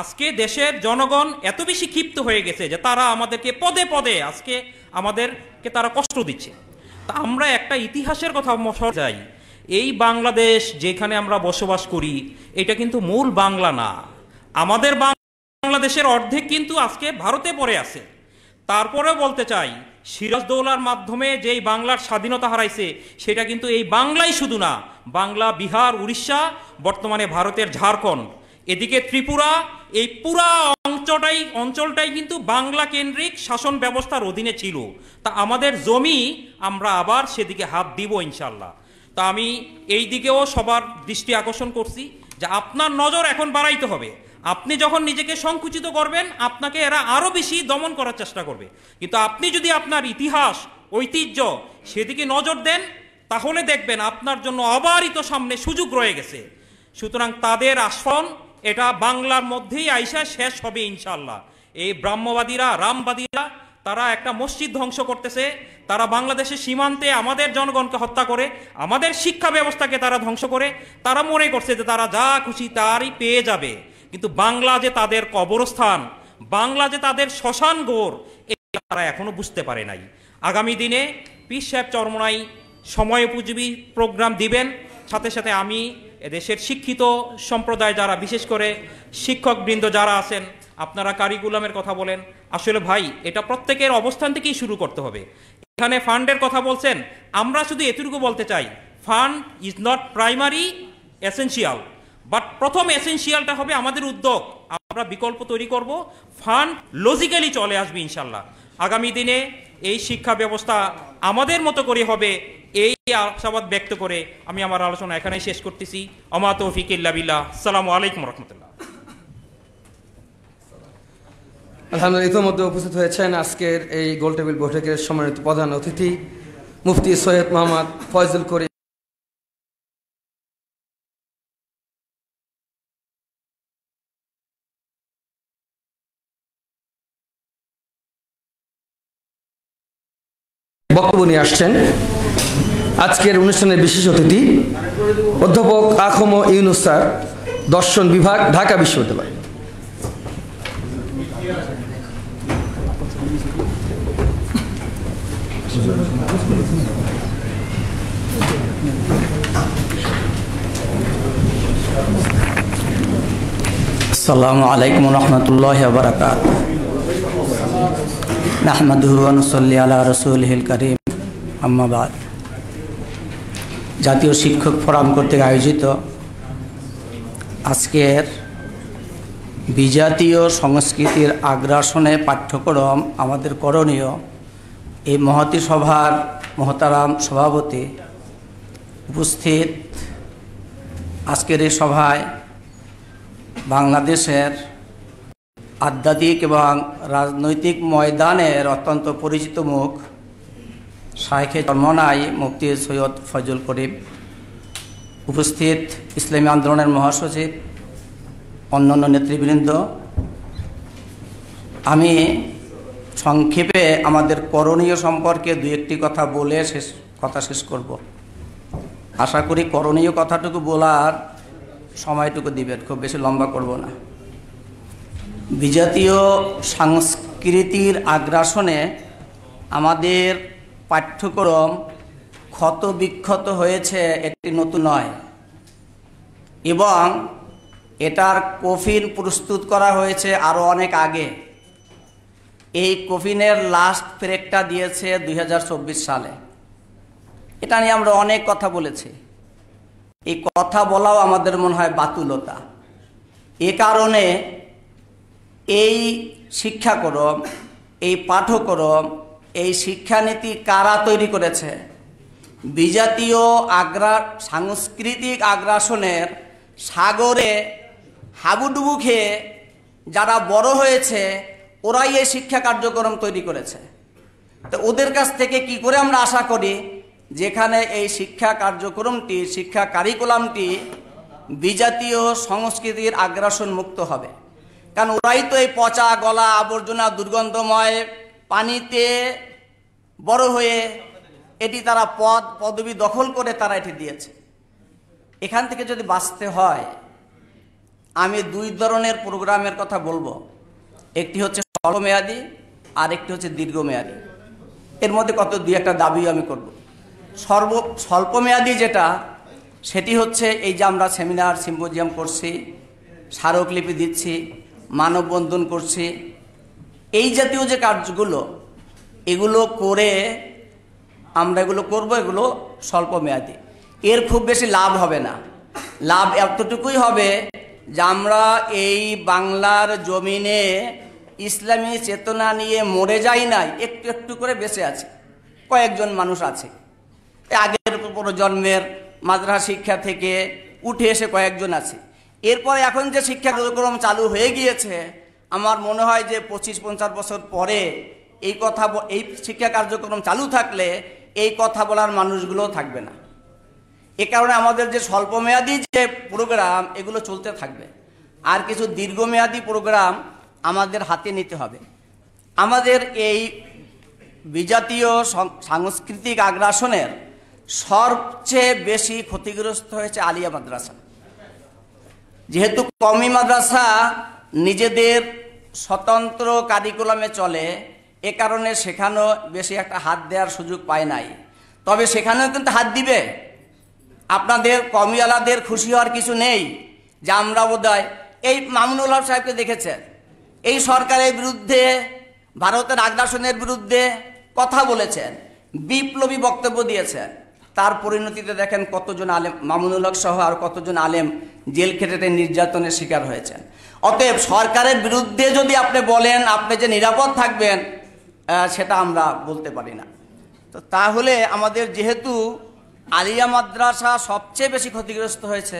আজকে দেশের জনগণ এত বেশি ক্ষিপ্ত হয়ে গেছে যে তারা আমাদেরকে পদে পদে আজকে আমাদেরকে তারা কষ্ট দিচ্ছে। তা আমরা একটা ইতিহাসের কথা যাই, এই বাংলাদেশ যেখানে আমরা বসবাস করি এটা কিন্তু মূল বাংলা না। আমাদের বাংলাদেশের অর্ধেক কিন্তু আজকে ভারতে পড়ে আছে। তারপরেও বলতে চাই, সিরাজদৌলার মাধ্যমে যেই বাংলার স্বাধীনতা হারাইছে সেটা কিন্তু এই বাংলাই শুধু না, বাংলা, বিহার, উড়িষ্যা, বর্তমানে ভারতের ঝাড়খণ্ড, এদিকে ত্রিপুরা, এই পুরা অঞ্চলটাই কিন্তু বাংলা কেন্দ্রিক শাসন ব্যবস্থার অধীনে ছিল। তা আমাদের জমি আমরা আবার সেদিকে হাত দিব ইনশাল্লাহ। তা আমি এই দিকেও সবার দৃষ্টি আকর্ষণ করছি যে আপনার নজর এখন বাড়াইতে হবে। আপনি যখন নিজেকে সংকুচিত করবেন আপনাকে এরা আরো বেশি দমন করার চেষ্টা করবে, কিন্তু আপনি যদি আপনার ইতিহাস, ঐতিহ্য সেদিকে নজর দেন তাহলে দেখবেন আপনার জন্য অবারিত সামনে সুযোগ রয়ে গেছে। সুতরাং তাদের আসন এটা বাংলার মধ্যেই আইসা শেষ হবে ইনশাল্লাহ। এই ব্রাহ্মবাদীরা, রামবাদীরা তারা একটা মসজিদ ধ্বংস করতেছে, তারা বাংলাদেশের সীমান্তে আমাদের জনগণকে হত্যা করে, আমাদের শিক্ষা ব্যবস্থাকে তারা ধ্বংস করে, তারা মনে করছে যে তারা যা খুশি তারই পেয়ে যাবে। কিন্তু বাংলা যে তাদের কবরস্থান, বাংলা যে তাদের শ্মশান ঘর, এটা তারা এখনো বুঝতে পারে নাই। আগামী দিনে পীর সাহেব চরমোনাই সময়োপযোগী প্রোগ্রাম দিবেন, সাথে সাথে আমি এদেশের শিক্ষিত সম্প্রদায় যারা, বিশেষ করে শিক্ষকবৃন্দ যারা আছেন, আপনারা কারিকুলামের কথা বলেন, আসলে ভাই এটা প্রত্যেকের অবস্থান থেকেই শুরু করতে হবে। এখানে ফান্ডের কথা বলছেন, আমরা শুধু এতটুকু বলতে চাই, fund is not primary essential, but প্রথম এসেনশিয়ালটা হবে আমাদের উদ্যোগ। আমরা বিকল্প তৈরি করব, ফান্ড লজিক্যালি চলে আসবে ইনশাল্লাহ। আগামী দিনে এই শিক্ষা ব্যবস্থা আমাদের মতো করে হবে, এই আশাবাদ ব্যক্ত করে আমি আমার আলোচনা এখানেই শেষ করতেছি। ওমা তৌফিক ইল্লা বিল্লাহ। আসসালামু আলাইকুম রহমতুল্লাহ। আলহামদুলিল্লাহ, ইতিমধ্যে উপস্থিত হয়েছেন আজকের এই গোল টেবিল বৈঠকের সম্মানিত প্রধান অতিথি মুফতি সৈয়দ মোহাম্মদ ফয়জুল করিম। বক্তব্য নিয়ে আসছেন আজকের অনুষ্ঠানের বিশেষ অতিথি অধ্যাপক আখম ইউনুস স্যার, দর্শন বিভাগ, ঢাকা বিশ্ববিদ্যালয়। আসসালামু আলাইকুম রহমতুল্লাহি ওয়া বারাকাতুহু। নাহমাদুহু ওয়া নুসাল্লি আলা রাসূলিহিল কারীম, আম্মা বাদ। জাতীয় শিক্ষক ফোরাম কর্তৃক আয়োজিত আজকের বিজাতীয় সংস্কৃতির আগ্রাসনে পাঠ্যক্রম আমাদের করণীয়, এই মহতী সভার মহতারাম সভাপতি, উপস্থিত আজকের এই সভায় বাংলাদেশের আধ্যাত্মিক এবং রাজনৈতিক ময়দানের অত্যন্ত পরিচিত মুখ শাইখে চরমোনাই মুফতি সৈয়দ ফয়জুল করিম, উপস্থিত ইসলামী আন্দোলনের মহাসচিব, অন্যান্য নেতৃবৃন্দ, আমি সংক্ষেপে আমাদের করণীয় সম্পর্কে দুই একটি কথা বলে শেষ করব। আশা করি করণীয় কথাটুকু বলার সময়টুকু দিবেন, খুব বেশি লম্বা করব না। বিজাতীয় সংস্কৃতির আগ্রাসনে আমাদের পাঠ্যক্রম ক্ষত বিক্ষত হয়েছে, এটি নতুন নয়, এবং এটার কফিন প্রস্তুত করা হয়েছে আরও অনেক আগে। এই কফিনের লাস্ট ব্রেকটা দিয়েছে 2024 সালে। এটা নিয়ে আমরা অনেক কথা বলেছি, এই কথা বলাও আমাদের মনে হয় বাতুলতা। এ কারণে এই শিক্ষাক্রম, এই পাঠ্যক্রম, এই শিক্ষানীতি কারা তৈরি করেছে? বিজাতীয় সাংস্কৃতিক আগ্রাসনের সাগরে হাবুডুবু খেয়ে যারা বড় হয়েছে ওরাই এই শিক্ষা কার্যক্রম তৈরি করেছে। তো ওদের কাছ থেকে কি করে আমরা আশা করি যেখানে এই শিক্ষা কার্যক্রমটি, শিক্ষা কারিকুলামটি বিজাতীয় সংস্কৃতির আগ্রাসন মুক্ত হবে? কারণ ওরাই তো এই পচা গলা, আবর্জনা, দুর্গন্ধময় পানিতে বড় হয়ে এটি তারা পদবি দখল করে তারা এটি দিয়েছে। এখান থেকে যদি বাঁচতে হয় আমি দুই ধরনের প্রোগ্রামের কথা বলবো, একটি হচ্ছে স্বল্পমেয়াদী আর একটি হচ্ছে দীর্ঘমেয়াদী। এর মধ্যে দুই একটা দাবিও আমি করব। স্বল্পমেয়াদী যেটা, সেটি হচ্ছে এই যে আমরা সেমিনার সিম্পোজিয়াম করছি, স্মারকলিপি দিচ্ছি, মানববন্ধন করছি, এই জাতীয় যে কাজগুলো, এগুলো করে আমরা এগুলো করব, এগুলো স্বল্পমেয়াদী। এর খুব বেশি লাভ হবে না। লাভ এতটুকুই হবে যে আমরা এই বাংলার জমিনে ইসলামী চেতনা নিয়ে মরে যাই নাই, একটু একটু করে বেঁচে আছে, কয়েকজন মানুষ আছে। আগের প্রজন্মের মাদ্রাসা শিক্ষা থেকে উঠে এসে কয়েকজন আছে। এরপরে এখন যে শিক্ষা কার্যক্রম চালু হয়ে গিয়েছে, আমার মনে হয় যে 25-50 বছর পরে এই শিক্ষা কার্যক্রম চালু থাকলে এই কথা বলার মানুষগুলো থাকবে না। এ কারণে আমাদের যে স্বল্পমেয়াদী যে প্রোগ্রাম, এগুলো চলতে থাকবে। আর কিছু দীর্ঘমেয়াদী প্রোগ্রাম আমাদের হাতে নিতে হবে। আমাদের এই বিজাতীয় সাংস্কৃতিক আগ্রাসনের সবচেয়ে বেশি ক্ষতিগ্রস্ত হয়েছে আলিয়া মাদ্রাসা। যেহেতু কওমি মাদ্রাসা নিজেদের স্বতন্ত্র কারিকুলামে চলে, এ কারণে সেখানেও বেশি একটা হাত দেওয়ার সুযোগ পায় নাই। তবে সেখানেও কিন্তু হাত দিবে। আপনাদের কওমিওয়ালাদের খুশি হওয়ার কিছু নেই যে আমরা বোধহয় এই মামুনুল হক সাহেবকে দেখেছেন, এই সরকারের বিরুদ্ধে, ভারতের আগ্রাসনের বিরুদ্ধে কথা বলেছেন, বিপ্লবী বক্তব্য দিয়েছেন। তার পরিণতিতে দেখেন কতজন আলেম, মামুনুল হক সহ আর কতজন আলেম জেল খেটে নির্যাতনের শিকার হয়েছেন। অতএব সরকারের বিরুদ্ধে যদি আপনি বলেন আপনি যে নিরাপদ থাকবেন, সেটা আমরা বলতে পারি না। তো তাহলে আমাদের যেহেতু আলিয়া মাদ্রাসা সবচেয়ে বেশি ক্ষতিগ্রস্ত হয়েছে,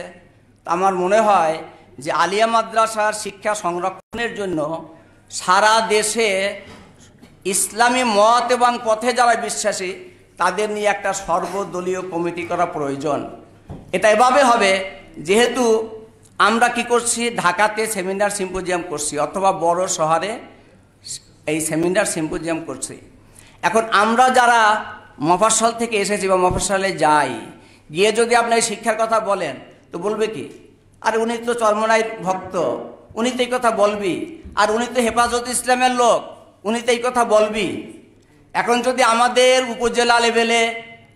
আমার মনে হয় যে আলিয়া মাদ্রাসার শিক্ষা সংরক্ষণের জন্য সারা দেশে ইসলামী মত এবং পথে যারা বিশ্বাসী, তাদের নিয়ে একটা সর্বদলীয় কমিটি করা প্রয়োজন। এটা এভাবে হবে, যেহেতু আমরা কি করছি, ঢাকাতে সেমিনার সিম্পোজিয়াম করছি, অথবা বড় শহরে এই সেমিনার সিম্পোজিয়াম করছি। এখন আমরা যারা মফস্বল থেকে এসেছি বা মফস্বলে যাই, গিয়ে যদি আপনি শিক্ষার কথা বলেন, তো বলবে কি, আর উনি তো চরমনাইর ভক্ত, উনি তো এই কথা বলবি, আর উনি তো হেফাজত ইসলামের লোক, উনি তো এই কথা বলবি। এখন যদি আমাদের উপজেলা লেভেলে,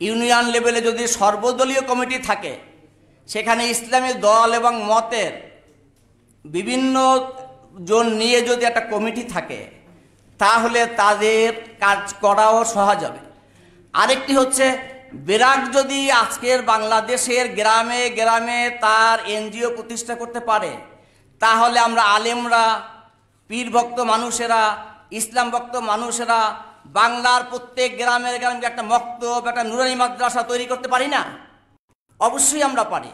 ইউনিয়ন লেভেলে যদি সর্বদলীয় কমিটি থাকে, সেখানে ইসলামী দল এবং মতের বিভিন্ন জন নিয়ে যদি একটা কমিটি থাকে, তাহলে তাদের কাজ করাও সহজ হবে। আরেকটি হচ্ছে, বেরাক যদি আজকের বাংলাদেশের গ্রামে গ্রামে তার এনজিও প্রতিষ্ঠা করতে পারে, তাহলে আমরা আলেমরা, পীর ভক্ত মানুষেরা, ইসলাম ভক্ত মানুষেরা বাংলার প্রত্যেক গ্রামের গ্রামে একটা মক্তব, একটা নুরানি মাদ্রাসা তৈরি করতে পারি না? অবশ্যই আমরা পারি।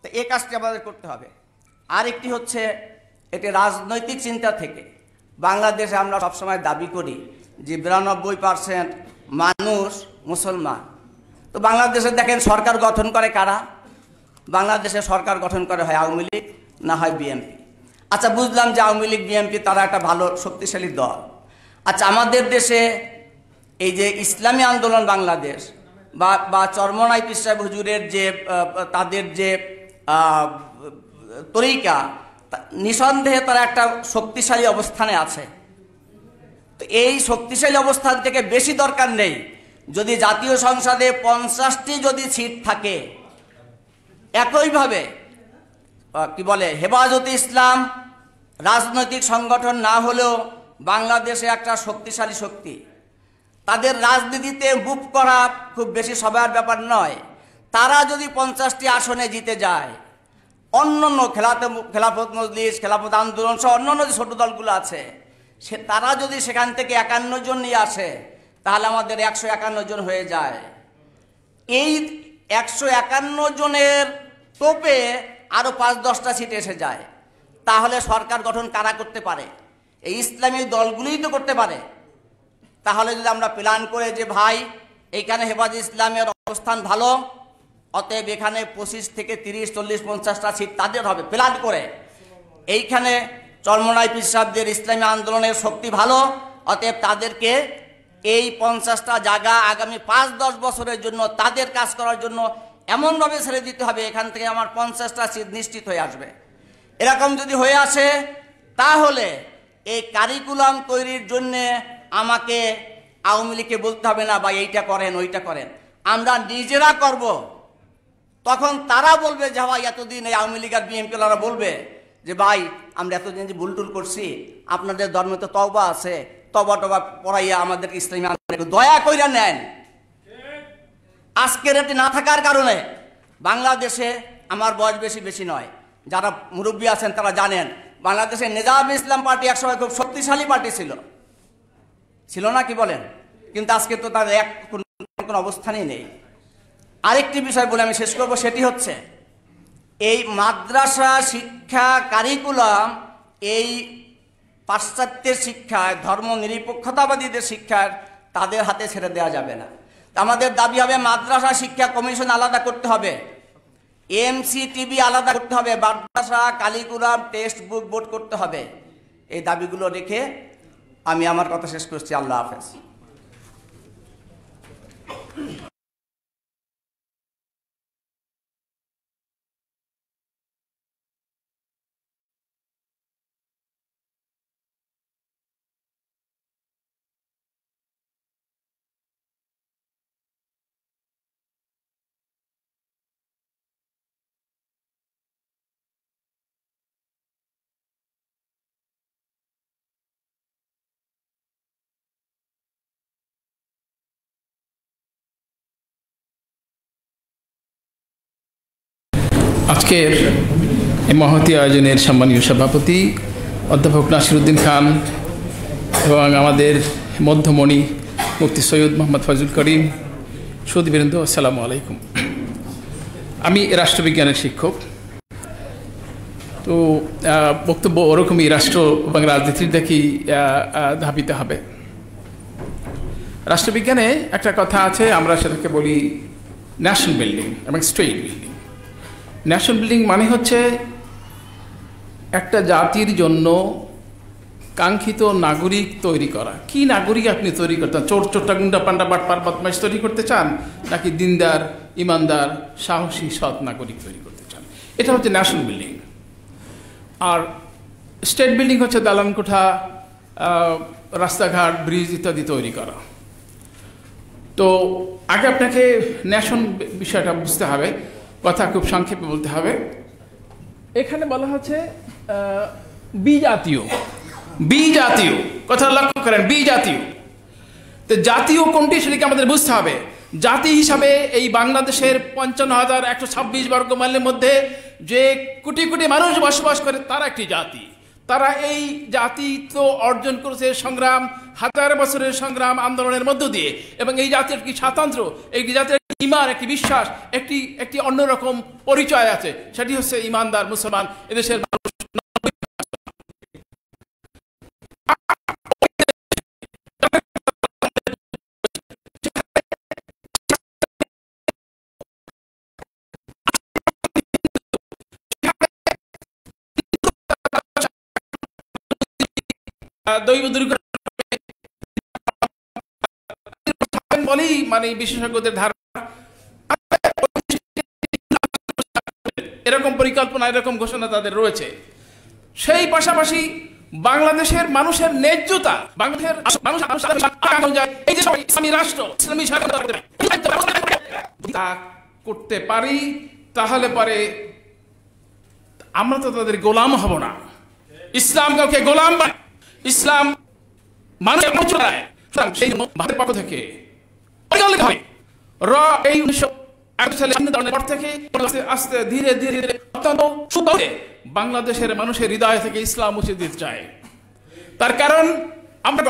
তো এই কাজটি আমাদের করতে হবে। আরেকটি হচ্ছে, এটি রাজনৈতিক চিন্তা থেকে বাংলাদেশে আমরা সবসময় দাবি করি যে 92% মানুষ মুসলমান। তো বাংলাদেশে দেখেন সরকার গঠন করে কারা? বাংলাদেশে সরকার গঠন করে হয় আওয়ামী লীগ, না হয় বিএনপি। আচ্ছা, বুঝলাম যে আওয়ামী লীগ বিএনপি তারা একটা ভালো শক্তিশালী দল। আচ্ছা, আমাদের দেশে এই যে ইসলামী আন্দোলন বাংলাদেশ বা চরমনাই পীর সাহেব হুজুরের যে তাদের যে তরিকা, নিঃসন্দেহে তারা একটা শক্তিশালী অবস্থানে আছে। তো এই শক্তিশালী অবস্থান থেকে বেশি দরকার নেই, যদি জাতীয় সংসদে 50টি যদি সিট থাকে, একইভাবে কি বলে হেফাজতে ইসলাম রাজনৈতিক সংগঠন না হলেও বাংলাদেশে একটা শক্তিশালী শক্তি। তাদের রাজনীতিতে মুভ করা খুব বেশি সবার ব্যাপার নয়। তারা যদি 50টি আসনে জিতে যায়, অন্যান্য খেলাফত মজলিস, খেলাফত আন্দোলন সহ অন্যান্য যে ছোট দলগুলো আছে, তারা যদি সেখান থেকে 51 জন নিয়ে আসে, তাহলে আমাদের 151 জন হয়ে যায়। এই 151 জনের তোপে আরো 5-10টা সিট এসে যায়, তাহলে সরকার গঠন কারা করতে পারে? এই ইসলামী দলগুলোই তো করতে পারে। তাহলে যদি আমরা প্ল্যান করে যে ভাই এইখানে হেফাজত ইসলামের অবস্থান ভালো, অতএব এখানে 25 থেকে 30, 40, 50টা সিট তাদের হবে, প্ল্যান করে এইখানে চরমনাই পীর সাহেবদের ইসলামী আন্দোলনের শক্তি ভালো, অতএব তাদেরকে এই 50টা জায়গা আগামী 5-10 বছরের জন্য তাদের কাজ করার জন্য এমনভাবে ছেড়ে দিতে হবে, এখান থেকে আমার 50টা সিট নিশ্চিত হয়ে আসবে। এরকম যদি হয়ে আসে তাহলে এই কারিকুলাম তৈরির জন্যে আমাকে আওয়ামী লীগকে বলতে হবে না বা এইটা করেন ওইটা করেন, আমরা নিজেরা করব। তখন তারা বলবে যে ভাই এতদিন এই আওয়ামী লীগ আর বিএনপিওয়ালারা বলবে যে ভাই আমরা এতদিন যে ভুল টুল করছি, আপনাদের ধর্মে তো তওবা আছে, তওবা টবা পড়াইয়া আমাদের ইসলামী আন্দোলনকে দয়া কইরা নেন। আজকের এটি না থাকার কারণে বাংলাদেশে, আমার বয়স বেশি নয়, যারা মুরব্বী আছেন তারা জানেন, বাংলাদেশে নেজাম ইসলাম পার্টি একসময় খুব শক্তিশালী পার্টি ছিল না, কি বলেন? কিন্তু আজকে তো তার কোনো অবস্থানই নেই। আরেকটি বিষয় বলে আমি শেষ করব, সেটি হচ্ছে এই মাদ্রাসা শিক্ষা কারিকুলাম এই পাশ্চাত্যের শিক্ষায়, ধর্ম নিরপেক্ষতাবাদীদের শিক্ষার তাদের হাতে ছেড়ে দেওয়া যাবে না। আমাদের দাবি হবে মাদ্রাসা শিক্ষা কমিশন আলাদা করতে হবে, এমসিটিবি আলাদা করতে হবে, মাদ্রাসা কারিকুলাম টেক্সট বুক বোর্ড করতে হবে। এই দাবিগুলো রেখে আমি আমার কথা শেষ করছি। আল্লাহ হাফেজ। আজকের এই মহতী আয়োজনের সম্মানীয় সভাপতি অধ্যাপক নাসিরউদ্দিন খান এবং আমাদের মধ্যমণি মুফতি সৈয়দ মোহাম্মদ ফয়জুল করিম, সুধীবৃন্দ, আসসালামু আলাইকুম। আমি রাষ্ট্রবিজ্ঞানের শিক্ষক, তো বক্তব্য ওরকমই, রাষ্ট্র এবং রাজনীতির দেখি ধাবিত হবে। রাষ্ট্রবিজ্ঞানে একটা কথা আছে, আমরা সেটাকে বলি ন্যাশন বিল্ডিং এবং স্টেট বিল্ডিং। ন্যাশন বিল্ডিং মানে হচ্ছে একটা জাতির জন্য কাঙ্ক্ষিত নাগরিক তৈরি করা। কি নাগরিক আপনি তৈরি করতে চান? চোর চোরটা গুন্ডা পান্ডা বাটপার বদমাশ তৈরি করতে চান, নাকি দিনদার ইমানদার সাহসী সৎ নাগরিক তৈরি করতে চান? এটা হচ্ছে ন্যাশন বিল্ডিং। আর স্টেট বিল্ডিং হচ্ছে দালানকোঠা, রাস্তাঘাট, ব্রিজ ইত্যাদি তৈরি করা। তো আগে আপনাকে ন্যাশন বিষয়টা বুঝতে হবে, কথা খুব সংক্ষেপে বলতে হবে। এখানে বলা হচ্ছে বিজাতীয়, বিজাতীয় কথা লক্ষ্য করেন, বিজাতীয়। তো জাতীয় কোনটি সেটাকে আমাদের বুঝতে হবে। জাতি হিসাবে এই বাংলাদেশের 55,126 বর্গ মাইলের মধ্যে যে কোটি কোটি মানুষ বসবাস করে তারা একটি জাতি। তারা এই জাতিত্ব অর্জন করেছে সংগ্রাম, হাজার বছরের সংগ্রাম আন্দোলনের মধ্য দিয়ে। এবং এই জাতির একটি স্বাতন্ত্র্য, এই জাতির ইমান, একটি বিশ্বাস, একটি অন্যরকম পরিচয় আছে, সেটি হচ্ছে ইমানদার মুসলমান। এদেশের মানুষ বলেই মানে বিশেষজ্ঞদের ধারণা, এরকম পরিকল্পনা, এরকম ঘোষণা তাদের রয়েছে। সেই পাশাপাশি বাংলাদেশের মানুষের ন্যায্যতা, বাংলাদেশের মানুষ এই যে ইসলামী রাষ্ট্র, ইসলামী স্বাধীনতা করতে পারি, তাহলে পরে আমরা তো তাদের গোলাম হব না। ইসলাম কাউকে গোলাম, ইসলাম মানুষের সেই ভারতের পক্ষ থেকে এই 1961 সালের পর থেকে আস্তে ধীরে ধীরে অত্যন্ত সুন্দর বাংলাদেশের মানুষের হৃদয় থেকে ইসলাম মুছে দিতে চায়। তার কারণ আমরা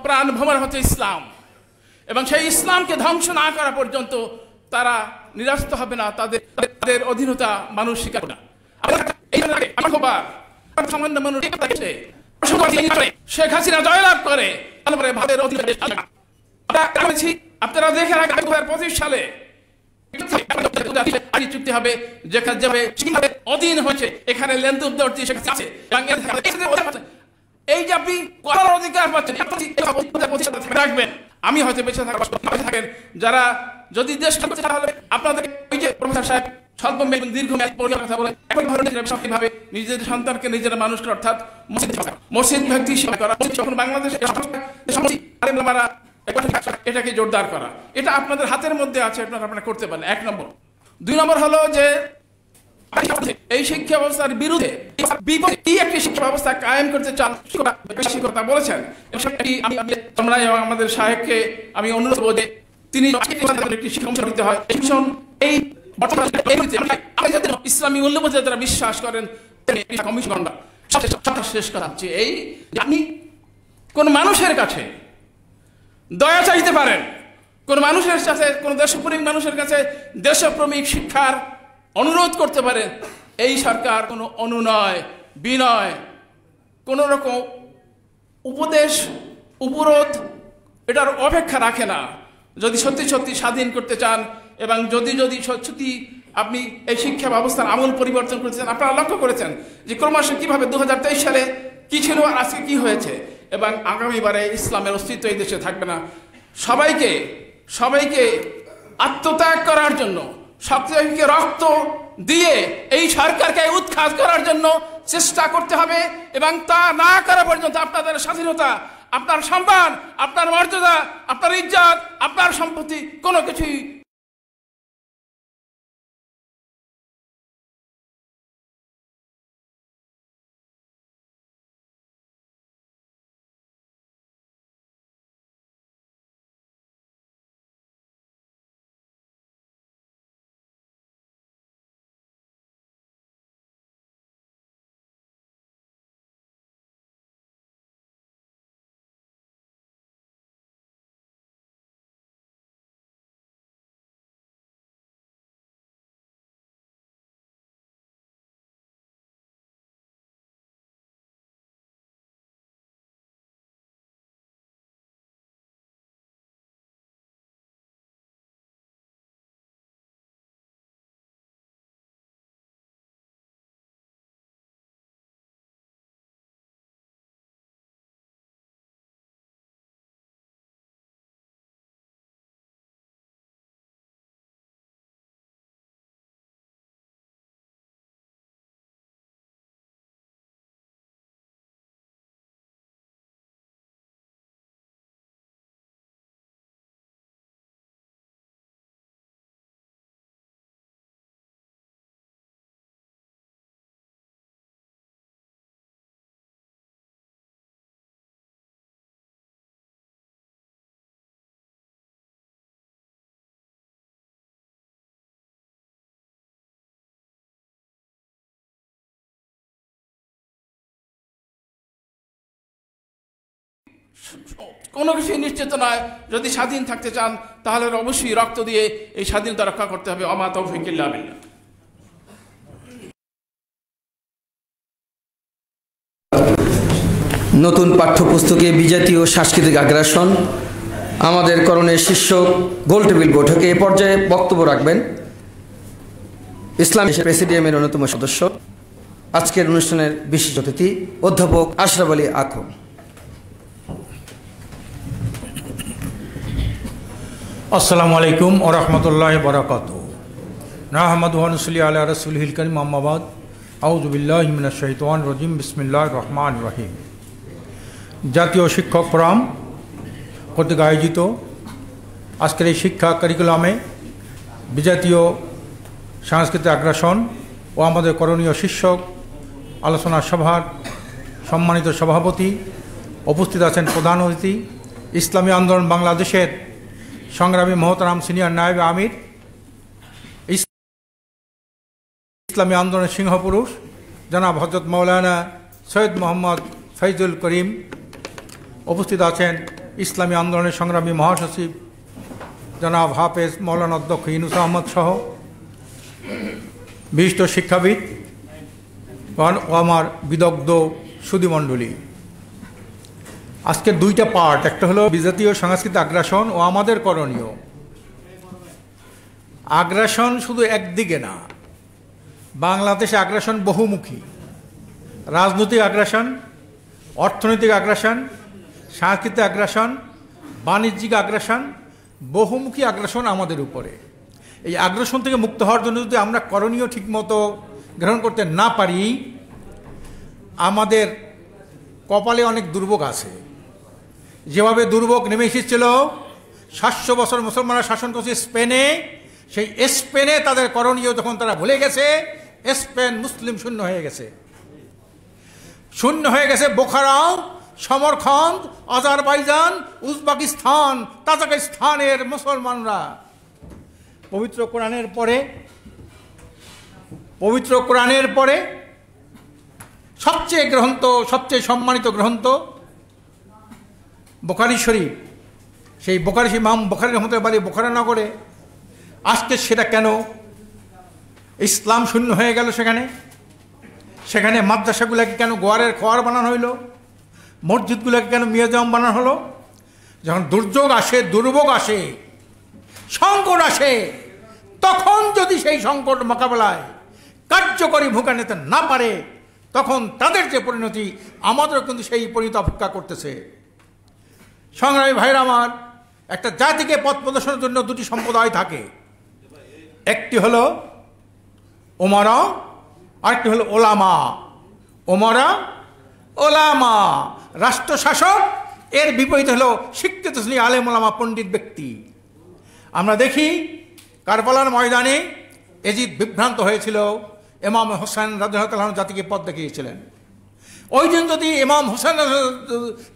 প্রাণ ভ্রমণ হচ্ছে ইসলাম, এবং সেই ইসলামকে ধ্বংস না করা পর্যন্ত তারা নিরাস্ত হবে না, তাদের অধীনতা মানুষ স্বীকার করে না। সামান্য মানুষ শেখ হাসিনা জয়লাভ করে ভারতের আপনারা দেখে রাখেন 2025 সালে চুক্তি হবে, যেখানে অধীন হয়েছে, এখানে লেনদেন আছে। এই যে আপনি করার অধিকার পাচ্ছেন রাখবেন। আমি হয়তো বেঁচে থাকেন যারা যদি দেশ করতে তাহলে আপনাদেরকে ওই যে প্রফেসর সাহেব স্বল্পমেয়াদী এবং দীর্ঘমেয়াদী পরিকল্পনার কথা বলে একই ধরনের ভাবে নিজেদের সন্তানকে নিজেরা মানুষ করা, অর্থাৎ মসজিদ ভিত্তি শিক্ষা করা, যখন বাংলাদেশে এটাকে জোরদার করা, এটা আপনাদের হাতের মধ্যে আছে, আপনারা করতে পারেন। 1 নম্বর। 2 নম্বর হলো যে এই শিক্ষা ব্যবস্থার বিরুদ্ধে বিপরীত একটি শিক্ষা ব্যবস্থা কায়েম করতে চান শিক্ষকতা বলেছেন। আমরা আমাদের সাহেবকে আমি অনুরোধ করব যে তিনি একটি শিক্ষা দিতে হয়। এই ইসলামী মূল্যবোধে যারা বিশ্বাস করেন কমিশনরা শেষ করা হচ্ছে এই, আপনি কোন মানুষের কাছে দয়া চাইতে পারেন, কোন মানুষের কাছে, কোন দেশপ্রেমিক মানুষের কাছে দেশপ্রেমিক শিক্ষার অনুরোধ করতে পারেন। এই সরকার কোনো অনুনয় বিনয়, কোন রকম উপদেশ উপরোধ এটার অপেক্ষা রাখে না। যদি সত্যি সত্যি স্বাধীন করতে চান এবং যদি সত্যি আপনি এই শিক্ষা ব্যবস্থার আমূল পরিবর্তন করতে চান, আপনারা লক্ষ্য করেছেন যে ক্রমশ কিভাবে 2023 সালে কি ছিল আর আজকে কি হয়েছে, এবং আগামীবারে ইসলামের অস্তিত্ব এই দেশে থাকবে না। সবাইকে আত্মত্যাগ করার জন্য, সবকে রক্ত দিয়ে এই সরকারকে উৎখাত করার জন্য চেষ্টা করতে হবে, এবং তা না করা পর্যন্ত আপনাদের স্বাধীনতা, আপনার সম্মান, আপনার মর্যাদা, আপনার ইজ্জত, আপনার সম্পত্তি কোনো কিছুই কোনো কিছুই নিশ্চিত নয়। যদি স্বাধীন থাকতে চান তাহলে অবশ্যই রক্ত দিয়ে এই স্বাধীনতা রক্ষা করতে হবে। ওমা তৌফিক ইল্লা বিল্লাহ। নতুন পাঠ্যপুস্তকে বিজাতীয় সাংস্কৃতিক আগ্রাসন, আমাদের করণের শীর্ষক গোলটেবিল বৈঠকে এ পর্যায়ে বক্তব্য রাখবেন ইসলামী প্রেসিডিয়ামের অন্যতম সদস্য, আজকের অনুষ্ঠানের বিশেষ অতিথি অধ্যাপক আশরাফ আলী আখম। আসসালামু আলাইকুম ওয়া রাহমাতুল্লাহি ওয়া বারাকাতুহু। নাহমাদুহু ওয়া নুসাল্লি আলা রাসূলিহিল কারীম, আম্মা বাদ। আউযু বিল্লাহি মিনাশ শাইতানির রাজীম। বিসমিল্লাহির রহমানির রহিম। জাতীয় শিক্ষক ফোরাম কর্তৃক আয়োজিত আজকের এই শিক্ষা কারিকুলামে বিজাতীয় সাংস্কৃতিক আগ্রাসন ও আমাদের করণীয় শীর্ষক আলোচনা সভার সম্মানিত সভাপতি, উপস্থিত আছেন প্রধান অতিথি, ইসলামী আন্দোলন বাংলাদেশের সংগ্রামী মহতারাম সিনিয়র নায়েবে আমির, ইসলামী আন্দোলনের সিংহপুরুষ জনাব হযরত মাওলানা সৈয়দ মোহাম্মদ ফৈজুল করিম, উপস্থিত আছেন ইসলামী আন্দোলনের সংগ্রামী মহাসচিব জনাব হাফেজ মৌলানা অধ্যক্ষ ইউনুস আহমদ সহ বিশিষ্ট শিক্ষাবিদ ও আমার বিদগ্ধ সুধীমণ্ডলী। আজকের দুইটা পার্ট, একটা হলো বিজাতীয় সাংস্কৃতিক আগ্রাসন ও আমাদের করণীয়। আগ্রাসন শুধু একদিকে না, বাংলাদেশে আগ্রাসন বহুমুখী। রাজনৈতিক আগ্রাসন, অর্থনৈতিক আগ্রাসন, সাংস্কৃতিক আগ্রাসন, বাণিজ্যিক আগ্রাসন, বহুমুখী আগ্রাসন আমাদের উপরে। এই আগ্রাসন থেকে মুক্ত হওয়ার জন্য যদি আমরা করণীয় ঠিকমতো গ্রহণ করতে না পারি, আমাদের কপালে অনেক দুর্ভোগ আছে। যেভাবে দুর্ভোগ নেমে এসেছিল 700 বছর মুসলমানরা শাসন করছে স্পেনে, সেই স্পেনে তাদের করণীয় যখন তারা ভুলে গেছে, স্পেন মুসলিম শূন্য হয়ে গেছে। শূন্য হয়ে গেছে বোখারাও, সমরখন্দ, আজারবাইজান, উজবেকিস্তান, তাজিকিস্তানের মুসলমানরা। পবিত্র কোরআনের পরে সবচেয়ে গ্রন্থ, সবচেয়ে সম্মানিত গ্রন্থ বুখারী শরীফ, সেই বুখারী ইমাম বুখারী রহমতুল্লাহ বাড়ি বুখারা নগরে। আজকে সেটা কেন ইসলাম শূন্য হয়ে গেল? সেখানে মাদ্রাসাগুলোকে কেন গোয়ারের খোয়ার বানানো হইল? মসজিদগুলোকে কেন মিউজিয়াম বানানো হলো? যখন দুর্যোগ আসে, দুর্ভোগ আসে, সংকট আসে, তখন যদি সেই সংকট মোকাবেলায় কার্যকরী ভূমিকা নিতে না পারে, তখন তাদের যে পরিণতি, আমাদেরও কিন্তু সেই পরিণতি অপেক্ষা করতেছে। সংগ্রামী ভাইরা আমার, একটা জাতিকে পথ প্রদর্শনের জন্য দুটি সম্প্রদায় থাকে, একটি হলো ওমারা, আরেকটি হলো ওলামা। ওমারা, ওলামা রাষ্ট্র শাসক, এর বিপরীত হলো শিক্ষিত শ্রেণী আলেম ওলামা পণ্ডিত ব্যক্তি। আমরা দেখি কারবালার ময়দানে এজিদ বিভ্রান্ত হয়েছিল, ইমাম হোসেন রাদিয়াল্লাহু আনহু জাতিকে পথ দেখিয়েছিলেন। ওই দিন যদি ইমাম হোসেন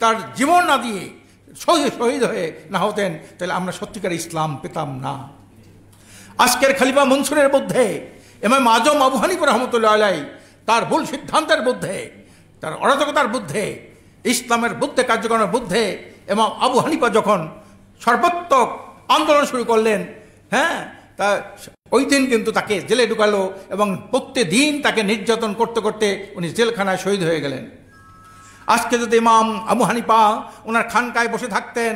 তার জীবন না দিয়ে শহীদ হয়ে না হতেন, তাহলে আমরা সত্যিকার ইসলাম পেতাম না। আজকের খলিফা মনসুরের মধ্যে ইমাম আজম আবু হানিফা রহমতুল্লাহ আলাইহি তার ভুল সিদ্ধান্তের মধ্যে, তার অরাজকতার মধ্যে, ইসলামের বুদ্ধে কার্যক্রমের বুদ্ধে ইমাম আবু হানিফা যখন সর্বাত্মক আন্দোলন শুরু করলেন, তা ওই দিন কিন্তু তাকে জেলে ঢুকালো এবং প্রত্যেকদিন তাকে নির্যাতন করতে করতে উনি জেলখানায় শহীদ হয়ে গেলেন। আজকে যদি ইমাম আবু হানিফা ওনার খানকায় বসে থাকতেন,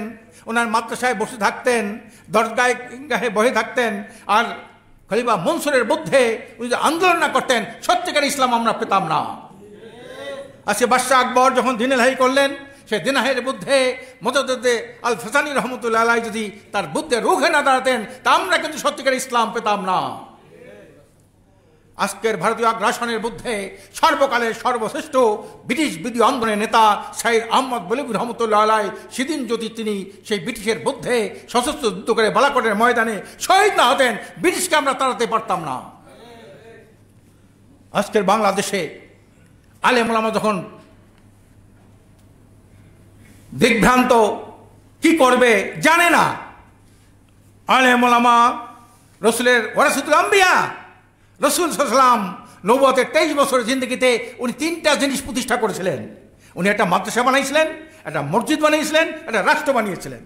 ওনার মাদ্রাসায় বসে থাকতেন, দরগাহে বসে থাকতেন, আর খলিফা মনসুরের মধ্যে উনি যদি আন্দোলন না করতেন, সত্যিকার ইসলাম আমরা পেতাম না। আজকে বাদশাহ আকবর যখন দিনেলহাই করলেন, সেই দিনাহের বুদ্ধে মোতাদ্দেদ আল ফাসানি রহমতুল্লাহ আলাইহি যদি তার বুদ্ধে রুখে না দাঁড়াতেন, তা আমরা কিন্তু সত্যিকার ইসলাম পেতাম না। আজকের ভারতীয় আগ্রাসনের বুদ্ধে সর্বকালের সর্বশ্রেষ্ঠ ব্রিটিশ বিরোধী আন্দোলনের নেতা সাইদ আহমদ বলিউড রহমতুল্লাহ আলাইহি, সেদিন যদি তিনি সেই ব্রিটিশের বুদ্ধে সশস্ত্র যুদ্ধ করে বালাকোটের ময়দানে শহীদ না হতেন, ব্রিটিশকে আমরা তাড়াতে পারতাম না। আজকের বাংলাদেশে আলেম ওলামা যখন দিগ্ভ্রান্ত, কি করবে জানে না। আলেম ওলামা রসুলের ওয়ারাসাতুল আম্বিয়া, রসুল সাল্লাল্লাহু নবুয়তের 23 বছরের জিন্দগিতে উনি 3টা জিনিস প্রতিষ্ঠা করেছিলেন। উনি একটা মাদ্রাসা বানাইছিলেন, একটা মসজিদ বানিয়েছিলেন, একটা রাষ্ট্র বানিয়েছিলেন।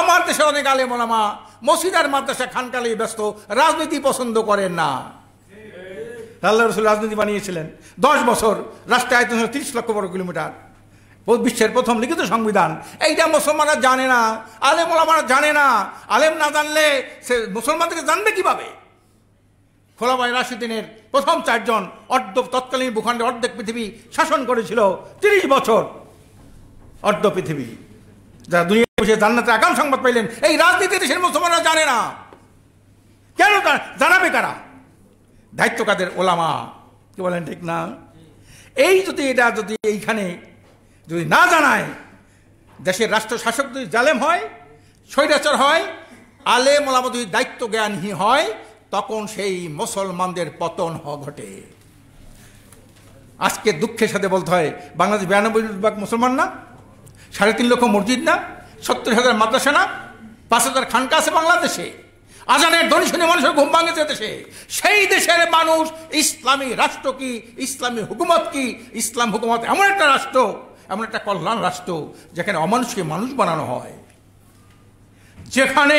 আমার দেশে অনেক আলেম ওলামা মসজিদ আর মাদ্রাসা খানকালেই ব্যস্ত, রাজনীতি পছন্দ করেন না। আল্লাহ রসুল রাজনীতি বানিয়েছিলেন 10 বছর, রাষ্ট্রের আয়তন 30 লক্ষ বর্গ কিলোমিটার, বিশ্বের প্রথম লিখিত সংবিধান। এইটা মুসলমানরা জানে না, আলেম ওলামারা জানে না। আলেম না জানলে সে মুসলমানদেরকে জানবে কিভাবে? খোলাফায়ে রাশিদিনের প্রথম 4 জন তৎকালীন ভূখণ্ডে অর্ধেক পৃথিবী শাসন করেছিল 30 বছর, অর্ধ পৃথিবী। যারা দুনিয়া বসে জান্নাতের আগাম সংবাদ পাইলেন, এই রাজনীতি দেশের মুসলমানরা জানে না। কেন জানাবে কারা? দায়িত্ব কাদের? ওলামা। কি বলেন, ঠিক না? এই এটা যদি এইখানে যদি না জানায়, দেশের রাষ্ট্র শাসক যদি জালেম হয়, স্বৈরাচার হয়, আলেম ওলামা যদি দায়িত্ব জ্ঞানহীন হয়, তখন সেই মুসলমানদের পতন ঘটে। আজকে দুঃখের সাথে বলতে হয়, বাংলাদেশ 92% মুসলমান না, 3.5 লক্ষ মসজিদ না, 70,000 মাদ্রাসা না, 5,000 খানকা আছে বাংলাদেশে। আজানের ধ্বনি শুনে মানুষের ঘুম ভাঙেছে দেশে। সেই দেশের মানুষ ইসলামী রাষ্ট্র কি, ইসলামী হুকুমত কি? ইসলাম হুকুমত এমন একটা রাষ্ট্র, এমন একটা কল্যাণ রাষ্ট্র, যেখানে অমানুষকে মানুষ বানানো হয়, যেখানে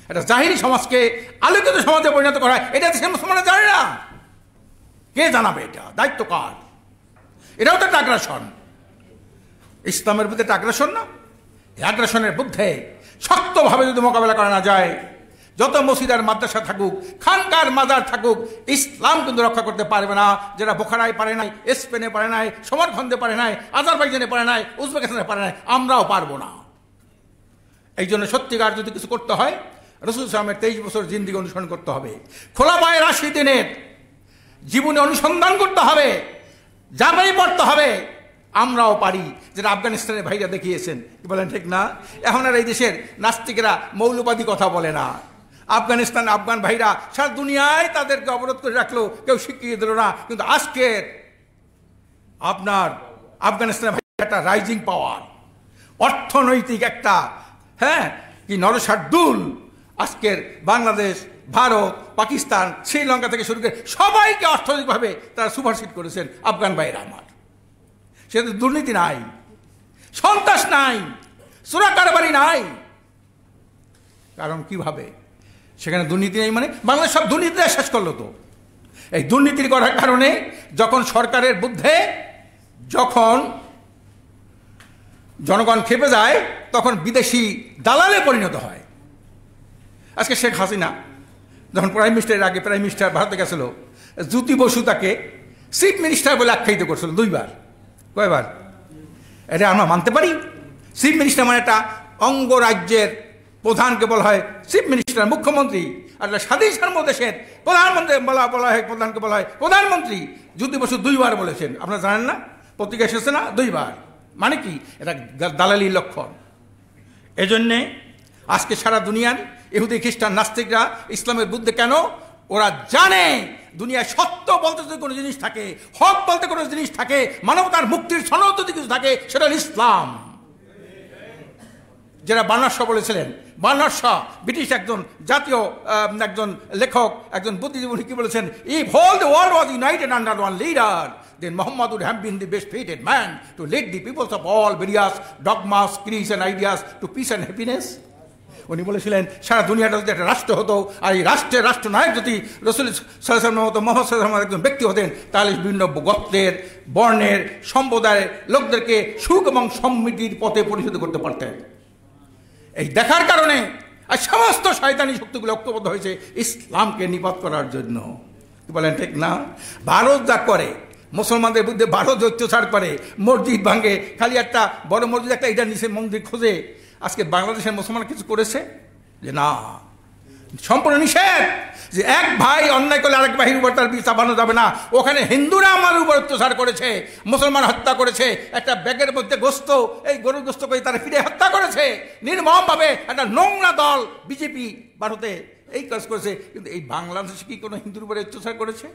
একটা জাহিরি সমাজকে আলোকিত সমাজে পরিণত করা হয়। এটা দেশের মুসলমানরা জানে না। কে জানাবে? এটা দায়িত্ব কার? এটাও তো একটা আগ্রাসন, ইসলামের প্রতি একটা আগ্রাসন না? এই আগ্রাসনের বিরুদ্ধে শক্তভাবে যদি মোকাবেলা করা না যায়, যত মসজিদ আর মাদ্রাসা থাকুক, খানকার মাজার থাকুক, ইসলাম কিন্তু রক্ষা করতে পারবে না। যেটা বোখারায় পারে নাই, স্পেনে পারে নাই, সমরখন্দে পারে নাই, আজারবাইজানে পারে নাই, উজবেকিস্তানে পারে নাই, আমরাও পারবো না। এই জন্য সত্যিকার যদি কিছু করতে হয় রাসূল সাল্লাল্লাহু আলাইহি 23 বছর জিন্দেগি অনুসরণ করতে হবে, খোলা পায়ে 80 দিনের জীবনে অনুসন্ধান করতে হবে, জামাই পড়তে হবে। আমরাও পারি, যেটা আফগানিস্তানের ভাইরা দেখিয়েছেন। কি বলেন ঠিক না? এখন আর এই দেশের নাস্তিকেরা মৌলবাদী কথা বলে না। আফগান ভাইরা সারা দুনিয়ায় তাদেরকে অবরোধ করে রাখলো, কেউ শিখিয়ে দিল না। কিন্তু আজকের আপনার আফগানিস্তানের ভাইরা একটা রাইজিং পাওয়ার, অর্থনৈতিক একটা কি নরসার্দুল। আজকের বাংলাদেশ, ভারত, পাকিস্তান, শ্রীলঙ্কা থেকে শুরু করে সবাইকে অর্থনৈতিকভাবে তারা সুপারসিড করেছেন আফগান ভাইরা আমার। সেটা দুর্নীতি নাই, সন্ত্রাস নাই, চোরা কারবারি নাই। কারণ কিভাবে সেখানে দুর্নীতি নেই মানে বাংলাদেশ সব দুর্নীতি শেষ করলো। তো এই দুর্নীতির করার কারণে যখন সরকারের বুদ্ধে যখন জনগণ খেপে যায়, তখন বিদেশি দালালে পরিণত হয়। আজকে শেখ হাসিনা যখন প্রাইম মিনিস্টারের আগে প্রাইম মিনিস্টার ভারতে গেছিল, জ্যোতি বসু তাকে চিফ মিনিস্টার বলে আখ্যায়িত করছিল 2 বার। কয়বার? এটা আমরা মানতে পারি? চিফ মিনিস্টার মানে একটা অঙ্গরাজ্যের প্রধানকে বলা হয় চিফ মিনিস্টার, মুখ্যমন্ত্রী। আর স্বাধীন সার্বদেশের প্রধানমন্ত্রী বলা হয় প্রধানকে বলা হয় প্রধানমন্ত্রী। জ্যোতি বসু 2 বার বলেছেন, আপনারা জানেন না? পত্রিকা এসেছে না? 2 বার। মানে কি? এটা দালালির লক্ষণ। এজন্যে আজকে সারা দুনিয়ার ইহুদি, খ্রিস্টান, নাস্তিকরা ইসলামের বিরুদ্ধে কেন? ওরা জানে দুনিয়ায় সত্য বলতে যদি কোনো জিনিস থাকে, হক বলতে কোনো জিনিস থাকে, মানবতার মুক্তির সনদ যদি কিছু থাকে, সেটা ইসলাম। যারা বার্নার্ড শ বলেছিলেন, বার্নার্ড শ ব্রিটিশ একজন জাতীয় একজন লেখক, একজন বুদ্ধিজীবী, কি বলেছেন? If whole the world was united under one leader, then Muhammad would have been the best fated man to lead the peoples of all various dogmas, creeds and ideas to peace and happiness. উনি বলেছিলেন সারা দুনিয়াটা যদি একটা রাষ্ট্র হতো, আর এই রাষ্ট্রের রাষ্ট্রনায়ক যদি রাসূল সাল্লাল্লাহু আলাইহি ওয়াসাল্লাম মতো মুহাম্মদ সাল্লাল্লাহু আলাইহি ওয়াসাল্লাম একজন ব্যক্তি হতেন, তাহলে বিভিন্ন গোত্রের, বর্ণের, সম্প্রদায়ের লোকদেরকে সুখ এবং সমৃদ্ধির পথে পরিচালিত করতে পারতেন। এই দেখার কারণে আর সমস্ত শয়তানি শক্তিগুলো ঐক্যবদ্ধ হয়েছে ইসলামকে নিপাত করার জন্য। কি বলেন ঠিক না? ভারত যা করে, মুসলমানদের বিরুদ্ধে ভারত অত্যাচার করে, মসজিদ ভাঙে, খালি একটা বড় মসজিদ একটা এটা নিচে মন্দির খোঁজে। আজকে বাংলাদেশের মুসলমান কিছু করেছে? যে না, সম্পূর্ণ নিষেধ। যে এক ভাই অন্যায় করলে আরেক ভাইয়ের উপর তার বিষ চাপানো যাবে না। ওখানে হিন্দুরা আমার উপর অত্যাচার করেছে, মুসলমান হত্যা করেছে, একটা ব্যাগের মধ্যে গোস্ত, এই গরুর গোস্ত করে তারা ফিরে হত্যা করেছে নির্মমভাবে। একটা নোংরা দল বিজেপি ভারতে এই কাজ করেছে। কিন্তু এই বাংলাদেশে কি কোনো হিন্দুর উপরে অত্যাচার করেছে?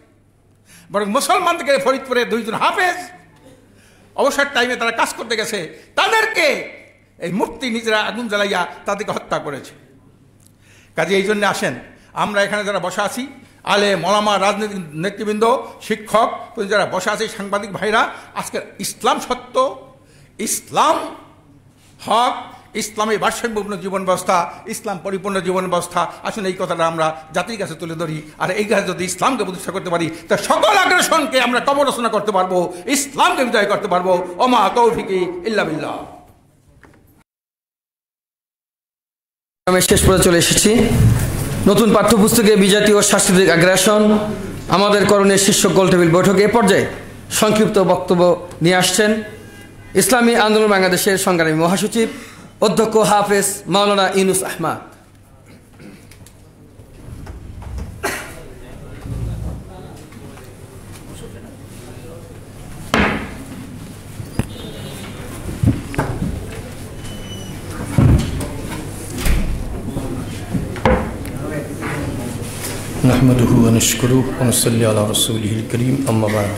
বরং মুসলমান থেকে ফরিদপুরে 2 জন হাফেজ অবসর টাইমে তারা কাজ করতে গেছে, তাদেরকে এই মূর্তি নিজেরা আগুন জ্বালাইয়া তাদেরকে হত্যা করেছে। কাজে এই জন্য আসেন, আমরা এখানে যারা বসা আছি, আলে মোলামা, রাজনৈতিক নেতৃবৃন্দ, শিক্ষক যারা বসা আছে, সাংবাদিক ভাইরা, আজকের ইসলাম সত্য, ইসলাম হক, ইসলামী ভারসাম্যপূর্ণ জীবন ব্যবস্থা, ইসলাম পরিপূর্ণ জীবন ব্যবস্থা। আসুন এই কথাটা আমরা জাতির কাছে তুলে ধরি। আর এই কাছে যদি ইসলামকে প্রতিষ্ঠা করতে পারি, তা সকল আগ্রাসনকে আমরা কবরচনা করতে পারবো, ইসলামকে বিজয় করতে পারবো। ওমা তৌফিকি ইল্লা বিল্লাহ। আমি শেষ পর্যন্ত চলে এসেছি। নতুন পাঠ্যপুস্তকে বিজাতীয় সাংস্কৃতিক আগ্রাসন, আমাদের করণীয় শীর্ষক গোলটেবিল বৈঠকে এ পর্যায়ে সংক্ষিপ্ত বক্তব্য নিয়ে আসছেন ইসলামী আন্দোলন বাংলাদেশের সংগ্রামী মহাসচিব অধ্যক্ষ হাফেজ মাওলানা ইউনুস আহমদ। نحمده ونشكره ونصلي على رسوله الكريم أما بعد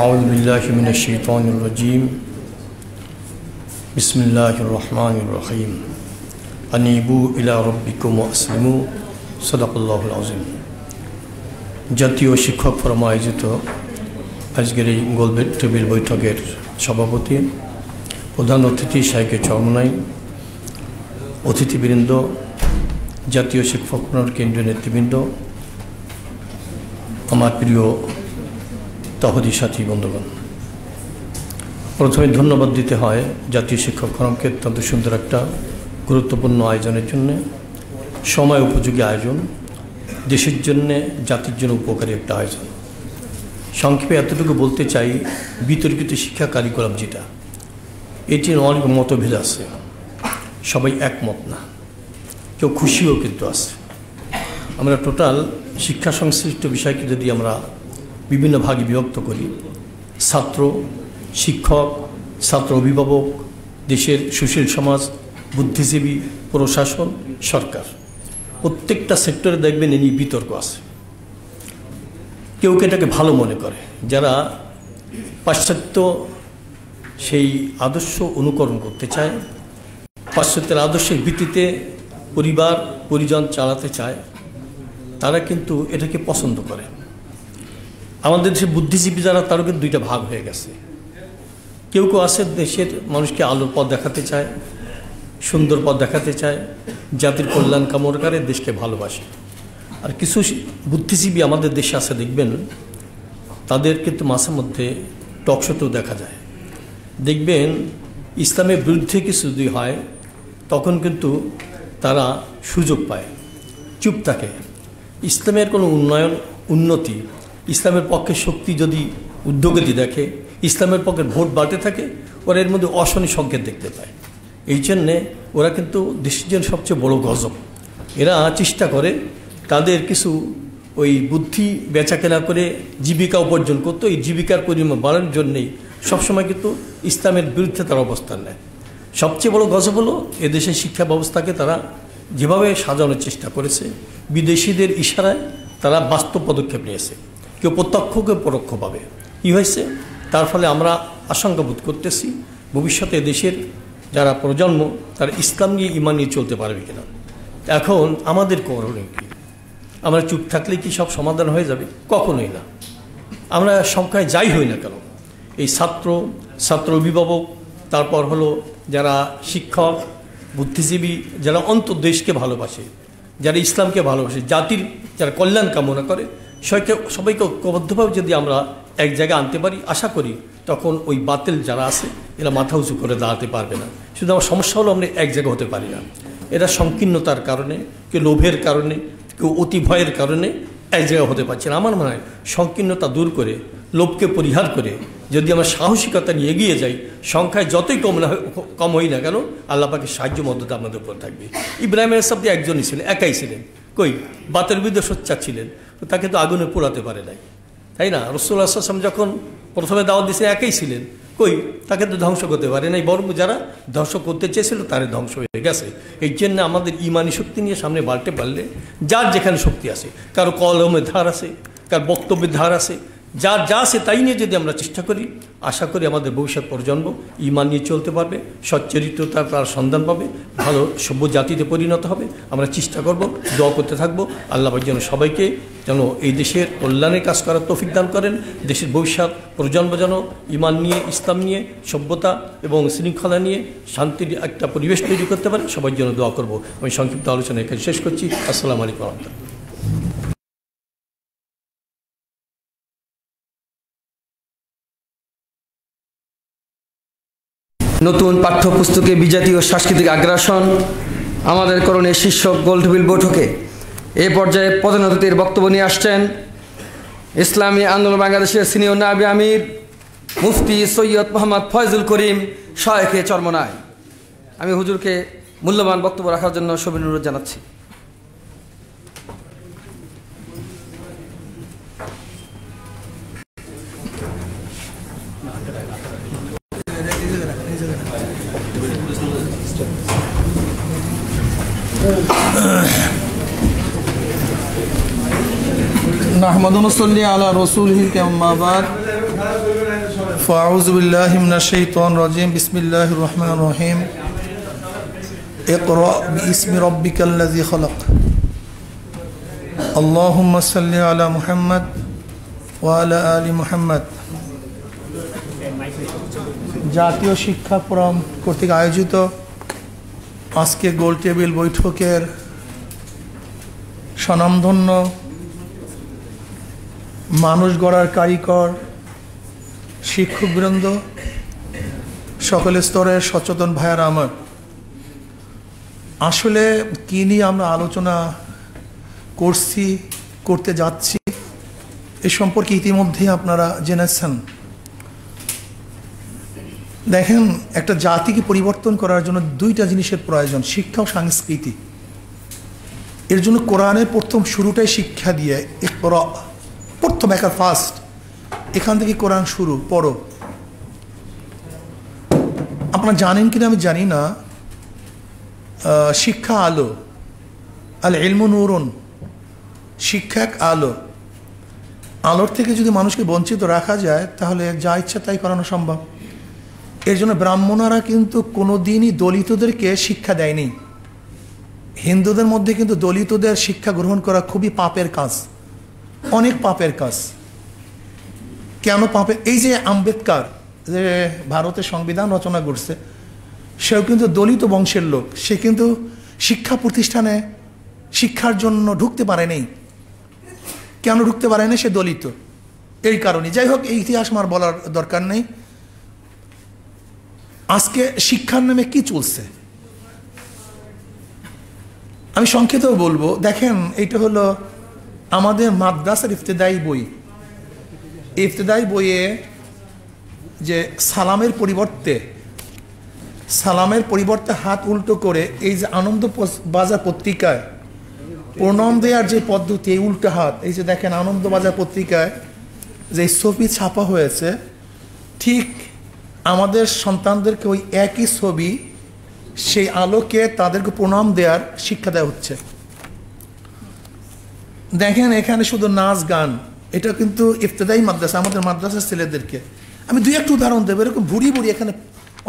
أعوذ بالله من الشيطان الرجيم بسم الله الرحمن الرحيم أنيبوا إلى ربكم وأسلموا صدق الله العظيم। জাতীয় শিক্ষক ফোরাম আয়োজিত আজকের এই গোল টেবিল বৈঠকের সভাপতি, প্রধান অতিথি শাইখে চরমনাই, অতিথিবৃন্দ, জাতীয় শিক্ষক ফোরামের কেন্দ্রীয় নেতৃবৃন্দ, আমার প্রিয় তহদি সাথী বন্ধুগণ, প্রথমে ধন্যবাদ দিতে হয় জাতীয় শিক্ষক ফোরামকে অত্যন্ত সুন্দর একটা গুরুত্বপূর্ণ আয়োজনের জন্য। সময় উপযোগী আয়োজন, দেশের জন্যে, জাতির জন্য উপকারী একটা আয়োজন। সংক্ষেপে এতটুকু বলতে চাই, বিতর্কিত শিক্ষা কারিকুলাম যেটা, এটি অনেক মতভেদ আছে। সবাই একমত না, কেউ খুশিও কিন্তু আছে। আমরা টোটাল শিক্ষা সংশ্লিষ্ট বিষয়কে যদি আমরা বিভিন্ন ভাগে বিভক্ত করি, ছাত্র, শিক্ষক, ছাত্র অভিভাবক, দেশের সুশীল সমাজ, বুদ্ধিজীবী, প্রশাসন, সরকার, প্রত্যেকটা সেক্টরে দেখবেন এই নিয়ে বিতর্ক আছে। কেউ এটাকে ভালো মনে করে, যারা পাশ্চাত্য সেই আদর্শ অনুকরণ করতে চায়, পাশ্চাত্যের আদর্শের ভিত্তিতে পরিবার পরিজন চালাতে চায়, তারা কিন্তু এটাকে পছন্দ করে। আমাদের দেশে বুদ্ধিজীবী যারা, তারও কিন্তু দুইটা ভাগ হয়ে গেছে। কেউ কেউ আছে দেশের মানুষকে আলোর পথ দেখাতে চায়, সুন্দর পথ দেখাতে চায়, জাতির কল্যাণ কামনা করে, দেশকে ভালোবাসে। আর কিছু বুদ্ধিজীবী আমাদের দেশে আছে, দেখবেন তাদের কিন্তু মাঝে মধ্যে টকশোতেও দেখা যায়। দেখবেন ইসলামের বিরুদ্ধে কিছু যদি হয়, তখন কিন্তু তারা সুযোগ পায়, চুপ থাকে। ইসলামের কোনো উন্নতি, ইসলামের পক্ষে শক্তি যদি উদ্যোগতি দেখে, ইসলামের পক্ষে ভোট বাড়তে থাকে, ওরা এর মধ্যে অশনি সংকেত দেখতে পায়। এই জন্যে ওরা কিন্তু দেশের জন্য সবচেয়ে বড় গজব। এরা চেষ্টা করে তাদের কিছু ওই বুদ্ধি বেচাকেনা করে জীবিকা উপার্জন করতো, এই জীবিকার পরিমাণ বাড়ানোর জন্যেই সবসময় কিন্তু ইসলামের বিরুদ্ধে তারা অবস্থান নেয়। সবচেয়ে বড় গজব হলো এদেশের শিক্ষা ব্যবস্থাকে তারা যেভাবে সাজানোর চেষ্টা করেছে, বিদেশিদের ইশারায় তারা বাস্তব পদক্ষেপ নিয়েছে, কেউ প্রত্যক্ষ কেউ পরোক্ষভাবে। কী হয়েছে? তার ফলে আমরা আশঙ্কা বোধ করতেছি ভবিষ্যতে দেশের যারা প্রজন্ম, তারা ইসলাম নিয়ে ঈমান নিয়ে চলতে পারবে কিনা। এখন আমাদের করণীয় কি? আমরা চুপ থাকলে কি সব সমাধান হয়ে যাবে? কখনোই না। আমরা সংখ্যায় যাই হই না কেন, এই ছাত্র অভিভাবক, তারপর হলো যারা শিক্ষক, বুদ্ধিজীবী, যারা অন্তর্দেশকে ভালোবাসে, যারা ইসলামকে ভালোবাসে, জাতির যারা কল্যাণ কামনা করে, সবাইকে ঐক্যবদ্ধভাবে যদি আমরা এক জায়গায় আনতে পারি, আশা করি তখন ওই বাতিল যারা আছে এরা মাথা উঁচু করে দাঁড়াতে পারবে না। শুধু আমার সমস্যা হলো আমরা এক জায়গায় হতে পারি না। এরা সংকীর্ণতার কারণে, কেউ লোভের কারণে, কেউ অতি ভয়ের কারণে এক জায়গায় হতে পারছে না। আমার মনে হয় সংকীর্ণতা দূর করে, লোভকে পরিহার করে যদি আমরা সাহসিকতা নিয়ে এগিয়ে যাই, সংখ্যায় যতই কম হই না কেন, আল্লাহ পাকের সাহায্য মদত আমাদের উপর থাকবে। ইব্রাহিম আলাইহিস একজনই ছিলেন, একাই ছিলেন, কই বাতের বিরুদ্ধে সোচ্চার ছিলেন, তাকে তো আগুনে পোড়াতে পারে নাই, তাই না? রাসূলুল্লাহ সাল্লাল্লাহু আলাইহি ওয়াসাল্লাম যখন প্রথমে দাওয়াত দিয়েছে, একাই ছিলেন, কই তাকে তো ধ্বংস করতে পারে নাই, বরং যারা ধ্বংস করতে চেয়েছিল তারা ধ্বংস হয়ে গেছে। এই জন্য আমাদের ইমানি শক্তি নিয়ে সামনে বাড়তে পারলে, যার যেখানে শক্তি আছে, কারো কলমের ধার আছে, কার বক্তব্যের ধার আছে, যার যা আছে তাই নিয়ে যদি আমরা চেষ্টা করি, আশা করি আমাদের ভবিষ্যৎ প্রজন্ম ঈমান নিয়ে চলতে পারবে, সচ্চরিত্রতার তার সন্ধান পাবে, ভালো সভ্য জাতিতে পরিণত হবে। আমরা চেষ্টা করব, দোয়া করতে থাকবো, আল্লাহ যেন সবাইকে যেন এই দেশের কল্যাণের কাজ করার তৌফিক দান করেন। দেশের ভবিষ্যৎ প্রজন্ম যেন ঈমান নিয়ে, ইসলাম নিয়ে, সভ্যতা এবং শৃঙ্খলা নিয়ে শান্তির একটা পরিবেশ তৈরি করতে পারে। সবার জন্য দোয়া করব। আমি সংক্ষিপ্ত আলোচনা এখানে শেষ করছি। আসসালামু আলাইকুম ওয়া রাহমাতুল্লাহ। নতুন পাঠ্যপুস্তকে বিজাতি ও সাংস্কৃতিক আগ্রাসন, আমাদের করণীয় শীর্ষক গোলটেবিল বৈঠকে এ পর্যায়ে প্রধান অতিথির বক্তব্য নিয়ে আসছেন ইসলামী আন্দোলন বাংলাদেশের সিনিয়র নায়েবে আমির মুফতি সৈয়দ মোহাম্মদ ফয়জুল করিম শায়েখে চরমনাই। আমি হুজুরকে মূল্যবান বক্তব্য রাখার জন্য সবিনয় অনুরোধ জানাচ্ছি। نحمد ونصلي على رسوله أما بعد فأعوذ بالله من الشيطان الرجيم بسم الله الرحمن الرحيم اقرأ باسم ربك الذي خلق اللهم صل على محمد وعلى آل محمد। জাতীয় শিক্ষা ফোরাম কর্তৃক আয়োজিত আজকে গোল টেবিল বৈঠকের স্বনামধন্য মানুষ গড়ার কারিগর, শিক্ষকবৃন্দ, সকল স্তরের সচেতন ভাইয়ারা আমার, আসলে কী নিয়ে আমরা আলোচনা করতে যাচ্ছি এ সম্পর্কে ইতিমধ্যেই আপনারা জেনেছেন। দেখেন, একটা জাতিকে পরিবর্তন করার জন্য দুইটা জিনিসের প্রয়োজন, শিক্ষা ও সংস্কৃতি। এর জন্য কোরআনের প্রথম শুরুটাই শিক্ষা দিয়ে, প্রথম একা ফার্স্ট এখান থেকে কোরআন শুরু, পড়ো। আপনারা জানেন কিনা আমি জানি না, শিক্ষা আলো, আল ইলমু নূরুন, শিক্ষা এক আলো। আলোর থেকে যদি মানুষকে বঞ্চিত রাখা যায় তাহলে যা ইচ্ছা তাই করানো সম্ভব। এর জন্য ব্রাহ্মণরা কিন্তু কোনো দিনই দলিতদেরকে শিক্ষা দেয়নি। হিন্দুদের মধ্যে কিন্তু দলিতদের শিক্ষা গ্রহণ করা খুবই পাপের কাজ, অনেক পাপের কাজ। কেন পাপের? এই যে আম্বেদকর যে ভারতের সংবিধান রচনা করছে, সেও কিন্তু দলিত বংশের লোক। সে কিন্তু শিক্ষা প্রতিষ্ঠানে শিক্ষার জন্য ঢুকতে পারেনি। কেন ঢুকতে পারেনি? সে দলিত, এই কারণে। যাই হোক, এই ইতিহাস আমার বলার দরকার নেই। আজকে শিক্ষার নামে কি চলছে আমি সংক্ষেপে বলবো। দেখেন, এইটা হলো আমাদের মাদ্রাসার ইফতেদায়ী বই। ইফতেদায়ী বইয়ে যে সালামের পরিবর্তে হাত উল্টো করে, এই যে আনন্দ বাজার পত্রিকায় প্রণাম দেওয়ার যে পদ্ধতি, এই উল্টো হাত, এই যে দেখেন আনন্দ বাজার পত্রিকায় যে ছবি ছাপা হয়েছে, ঠিক আমাদের সন্তানদেরকে ওই একই ছবি, সেই আলোকে তাদেরকে প্রণাম দেওয়ার শিক্ষা দেওয়া হচ্ছে। দেখেন, এখানে শুধু নাচ গান, এটা কিন্তু ইফতেদায়ী মাদ্রাসা, আমাদের মাদ্রাসার ছেলেদেরকে। আমি দুই একটা উদাহরণ দেবো, এরকম ভুড়ি এখানে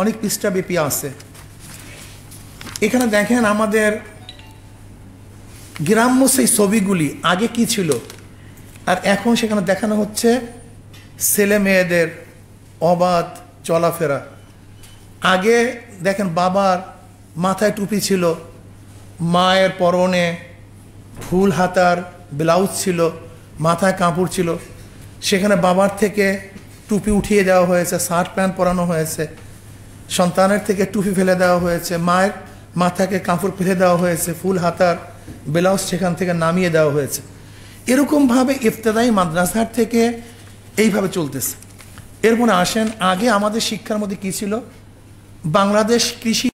অনেক পৃষ্ঠা ব্যাপী আছে। এখানে দেখেন আমাদের গ্রাম্য সেই ছবিগুলি আগে কি ছিল আর এখন সেখানে দেখানো হচ্ছে ছেলে মেয়েদের অবাধ চলাফেরা। আগে দেখেন বাবার মাথায় টুপি ছিল, মায়ের পরনে ফুল হাতার ব্লাউজ ছিল, মাথায় কাপড় ছিল। সেখানে বাবার থেকে টুপি উঠিয়ে দেওয়া হয়েছে, শার্ট প্যান্ট পরানো হয়েছে। সন্তানের থেকে টুপি ফেলে দেওয়া হয়েছে, মায়ের মাথাকে কাপড় ফেলে দেওয়া হয়েছে, ফুল হাতার ব্লাউজ সেখান থেকে নামিয়ে দেওয়া হয়েছে। এরকমভাবে ইফতেদায়ী মাদ্রাসার থেকে এইভাবে চলতেছে। এরপরে আসেন, আগে আমাদের শিক্ষার মধ্যে কি ছিল? বাংলাদেশ কৃষি,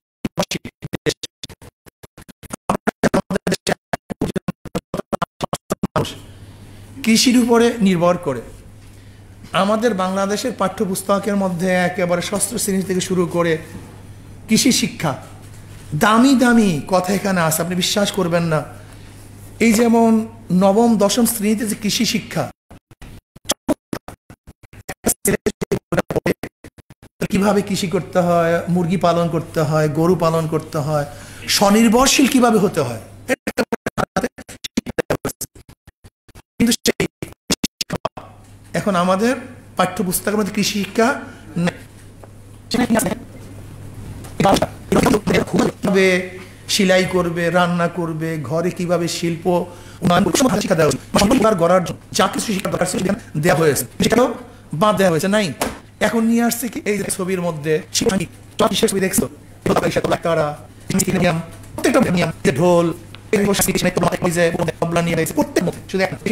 কৃষির উপরে নির্ভর করে। আমাদের বাংলাদেশের পাঠ্যপুস্তকের মধ্যে একেবারে ষষ্ঠ শ্রেণী থেকে শুরু করে কৃষি শিক্ষা, দামি দামি কথা এখানে আছে, আপনি বিশ্বাস করবেন না। এই যেমন নবম দশম শ্রেণীতে যে কৃষি শিক্ষা, কিভাবে কৃষি করতে হয়, মুরগি পালন করতে হয়, গরু পালন করতে হয়, স্বনির্ভরশীল কিভাবে হতে হয়, কিন্তু এখন আমাদের পাঠ্যপুস্তকের মধ্যে কৃষি শিক্ষা কিভাবে সেলাই করবে, রান্না করবে, ঘরে কিভাবে শিল্প শিক্ষা দেওয়া গড়ার জন্য যা কিছু শিক্ষা দরকার দেওয়া হয়েছে, সেটাও বাদ দেওয়া হয়েছে নাই। এখন নিয়ে আসছে কি, এই ছবির মধ্যে দেখছো ঢোল,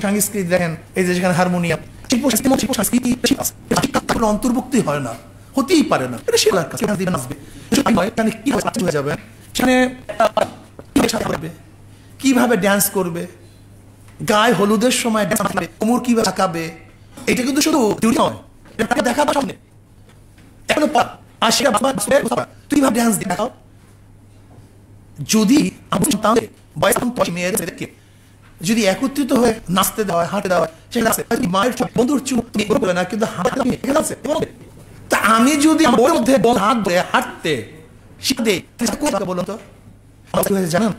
সংস্কৃতি দেখেন, এই যে সেখানে হারমোনিয়াম, অন্তর্ভুক্তি হয় না, হতেই পারে না। কিভাবে ড্যান্স করবে, গায়ে হলুদের সময় কোমর কিভাবে আঁকাবে, এটা কিন্তু শুধু নয়, দেখাবো সামনে। তুই ভাবে ড্যান্স দেখাও। যদি মেয়েদেরকে যদি একত্রিত হয়ে নাচতে দেওয়া হয়, হাঁটতে দেওয়া হয়, মায়ের বন্ধুর বলে না, কিন্তু তা আমি যদি ওর মধ্যে হাত ধরে হাঁটতে শিখতে বলুন তো জানেন,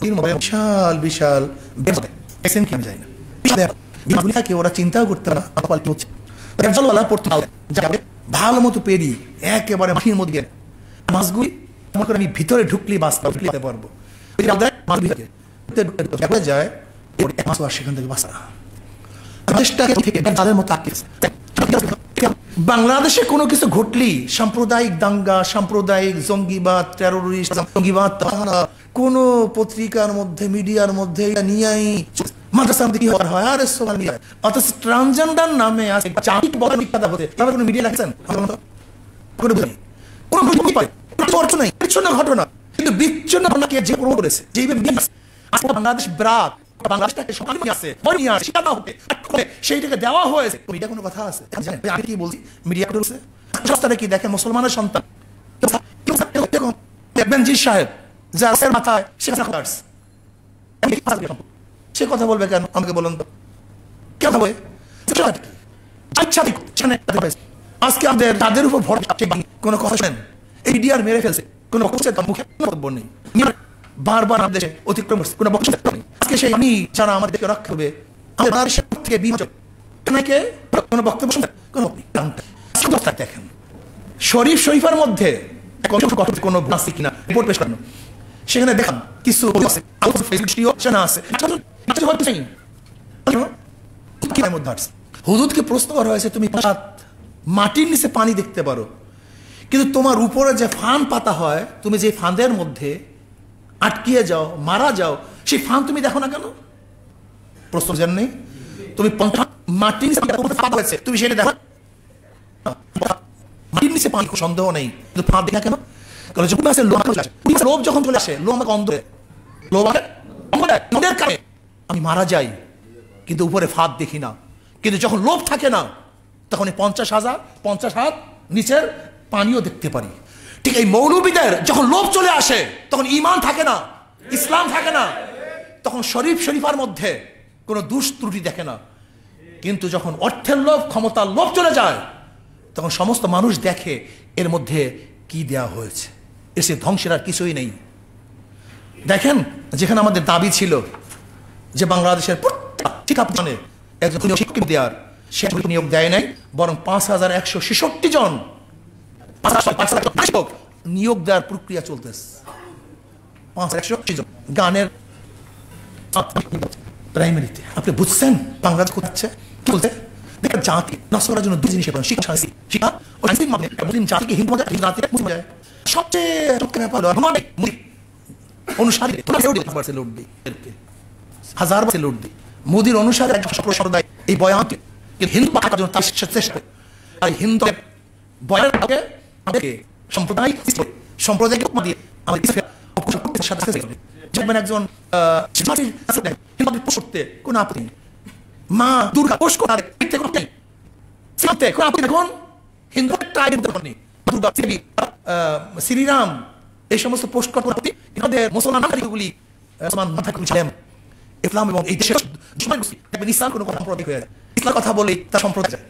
বিশাল বিশাল যায় না, ওরা চিন্তাও করতে না হচ্ছে। ভালো মতো পেরি একেবারে মাটির মধ্যে মাছগুলি আমি ভিতরে ঢুকলি বাঁচতে পারবো। যায় সেখান থেকে বাঁচা তাদের মতো বাংলাদেশে কোনো কিছু ঘটলি সাম্প্রদায়িক দাঙ্গা, সাম্প্রদায়িক জঙ্গিবাদ, টেরোরিস্ট, জঙ্গিবাদ, কোন পত্রিকার মধ্যে, মিডিয়ার মধ্যে নিয়েই মাদ্রাসার মধ্যে কি হয়, আর অথচ ট্রান্সজেন্ডার নামে আছে কোনো মিডিয়া লাগছেন? কোনো বুঝি কোনো বুঝতে পারে কোনো অর্থ নাই বিচ্ছিন্ন ঘটনা কিন্তু বিচ্ছিন্ন ঘটনাকে যে প্রমাণ করেছে যেভাবে আজকে বাংলাদেশ ব্রাক বাংলাদেশটাকে সমানে আছে বড় নিয়ে আসে শিকার হবে সেইটাকে দেওয়া হয়েছে মিডিয়া কোনো কথা আছে জানেন আমি কি বলছি মিডিয়া করছে রাস্তাটা কি দেখেন মুসলমানের সন্তান দেখুন বেনজি সাহেব যার মাথায় সে কথা বলবে কেন আমাকে বলুন তো কেন হবে আজকে আমাদের তাদের উপর ভরসা কোনো কথা শোনেন এই মিডিয়ার মেরে ফেলছে কোনো মুখে বক্তব্য নেই বারবার আমাদের দেশে অতিক্রম করছে কোনো বক্তব্য নেই আজকে সেই আমি যারা আমাদেরকে রক্ষা করবে আমাদের থেকে বিভাজন কোনো বক্তব্য কোনো দেখেন শরীফের মধ্যে কোনো কিনা রিপোর্ট পেশ করানো সেখানে দেখান কিছু হুদুদকে প্রশ্ন করা হয়েছে তুমি মাটির নিচে পানি দেখতে পারো কিন্তু তোমার উপরে যে ফান পাতা হয় তুমি যে ফাঁদের মধ্যে আটকিয়ে যাও মারা যাও সেই ফান তুমি দেখো না কেন প্রশ্ন জান নেই তুমি মাটির নিচে পাতা হয়েছে তুমি সেটা দেখো মাটির নিচে পানি সন্দেহ নেই কিন্তু ফাঁদ দেখা কেন লোভ যখন চলে আসে লোভ আমাকে অন্ধ আমি মারা যাই কিন্তু উপরে ফাঁদ দেখি না কিন্তু যখন লোভ থাকে না তখন 50 হাত নিচের পানিও দেখতে পারি ঠিক এই মৌলবীদের যখন লোভ চলে আসে তখন ঈমান থাকে না ইসলাম থাকে না তখন শরীফার মধ্যে কোনো দোষ ত্রুটি দেখে না কিন্তু যখন অর্থের লোভ ক্ষমতার লোভ চলে যায় তখন সমস্ত মানুষ দেখে এর মধ্যে কি দেয়া হয়েছে এসে ধ্বংসের আর কিছুই নেই দেখেন যেখানে আমাদের দাবি ছিল যে বাংলাদেশের প্রত্যেক একজন শিক্ষক দেওয়ার সে নিয়োগ দেয় নাই বরং 5166 জন নিয়োগ দেওয়ার প্রক্রিয়া চলতেছে 5166 জন গানের প্রাইমারিতে আপনি বুঝছেন বাংলাদেশ কোথাচ্ছে কি বলছে দেখেন জাতি নষ্ট করার জন্য দুই জিনিস শিক্ষা শিক্ষা মুসলিম জাতিকে হিন্দু জাতিকে মুসলিম যায় সবচেয়ে ব্যাপার অনুসারী লুট দিই হাজার বছর লুট দিই মোদীর অনুসারে সম্প্রদায় এই বয়ানকে হিন্দু পাঠার জন্য তার চেষ্টা করে আর হিন্দু বয়ানকে আমাদেরকে সম্প্রদায়কে দিয়ে আমাদের একজন করতে কোনো আপত্তি নেই মা দুর্গা পোষ করার দেখুন হিন্দু দুর্গা শ্রীরাম এই সমস্ত পোস্ট করতে আমাদের মুসলমান নাগরিকগুলি ইসলাম এবং এই দেশের ইসলাম কোনো কথা সম্প্রদায় হয়ে যায় ইসলাম কথা বলে তার সম্প্রদায় যায়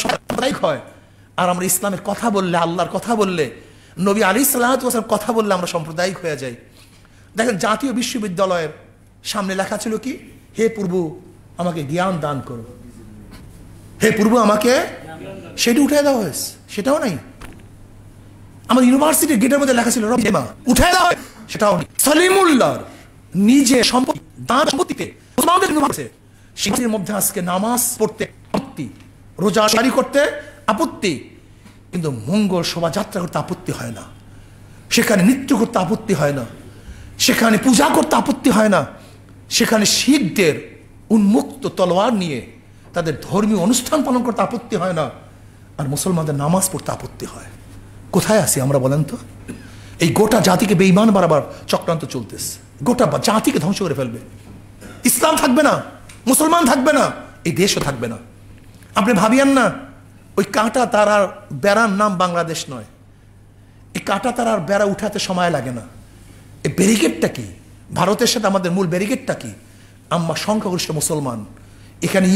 সাম্প্রদায়িক হয় আর আমরা ইসলামের কথা বললে আল্লাহর কথা বললে নবী আলাইহিস সালাতু ওয়াস সালাম কথা বললে আমরা সাম্প্রদায়িক হয়ে যাই দেখেন জাতীয় বিশ্ববিদ্যালয়ের সামনে লেখা ছিল কি হে প্রভু আমাকে জ্ঞান দান করো হে প্রভু আমাকে সেটা উঠে দেওয়া হয়েছে সেটাও নাই আমাদের ইউনিভার্সিটির গেটের মধ্যে লেখা ছিল রবিমা উঠে দেওয়া হয় সেটাও নেই সলিমুল্লাহর নিজে সম্পত্তি দান সম্পত্তিতে মুসলমানদের ইউনিভার্সিটি শিক্ষার্থীর মধ্যে আজকে নামাজ পড়তে আপত্তি রোজা জারি করতে আপত্তি কিন্তু মঙ্গল শোভাযাত্রা করতে আপত্তি হয় না সেখানে নৃত্য করতে আপত্তি হয় না সেখানে পূজা করতে আপত্তি হয় না সেখানে শিখদের উন্মুক্ত তলোয়ার নিয়ে তাদের ধর্মীয় অনুষ্ঠান পালন করতে আপত্তি হয় না আর মুসলমানদের নামাজ পড়তে আপত্তি হয় কোথায় আছি আমরা বলেন তো এই গোটা জাতিকে বেঈমান বারবার চক্রান্ত চলতেছে গোটা জাতিকে ধ্বংস করে ফেলবে ইসলাম থাকবে না মুসলমান থাকবে না এই দেশও থাকবে না আপনি ভাবিয়েন না ওই কাঁটা তারার বেড়ার নাম বাংলাদেশ নয় এই কাঁটা তারার বেড়া উঠাতে সময় লাগে না এই ব্যারিকেডটা কি ভারতের সাথে আমাদের মূল ব্যারিকেডটা কি আমরা সংখ্যাগরিষ্ঠ মুসলমান এখানে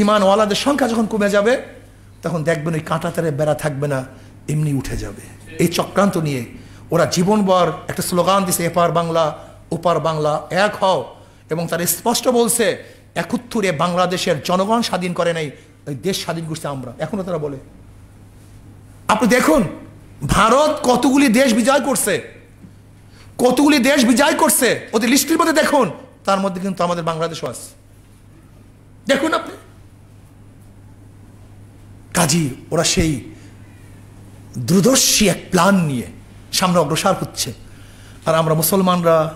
ইমানওয়ালাদের সংখ্যা যখন কমে যাবে তখন দেখবেন ওই কাঁটা তারের বেড়া থাকবে না এমনি উঠে যাবে এই চক্রান্ত নিয়ে ওরা জীবনভর একটা স্লোগান দিছে এপার বাংলা ওপার বাংলা এক হও এবং তারা স্পষ্ট বলছে একত্তরে বাংলাদেশের জনগণ স্বাধীন করে নাই ওই দেশ স্বাধীন করছে আমরা এখনো তারা বলে আপনি দেখুন ভারত কতগুলি দেশ বিজয় করছে ওদের লিস্টের মধ্যে দেখুন তার মধ্যে কিন্তু আমাদের বাংলাদেশও আছে দেখুন আপনি কাজী ওরা সেই দূরদর্শী এক প্ল্যান নিয়ে সামনে অগ্রসর হচ্ছে আর আমরা মুসলমানরা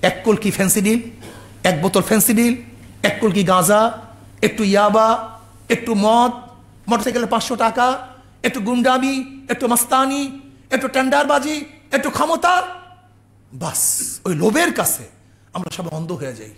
এক কলকি ফেন্সিডিল এক বোতল ফেন্সিডিল এক কলকি গাঁজা একটু ইয়াবা একটু মদ মোটরসাইকেলে 500 টাকা, একটু গুন্ডামি, একটু মাস্তানি, একটু টেন্ডারবাজি, একটু ক্ষমতা, বাস ওই লোভের কাছে আমরা সবাই অন্ধ হয়ে যাই।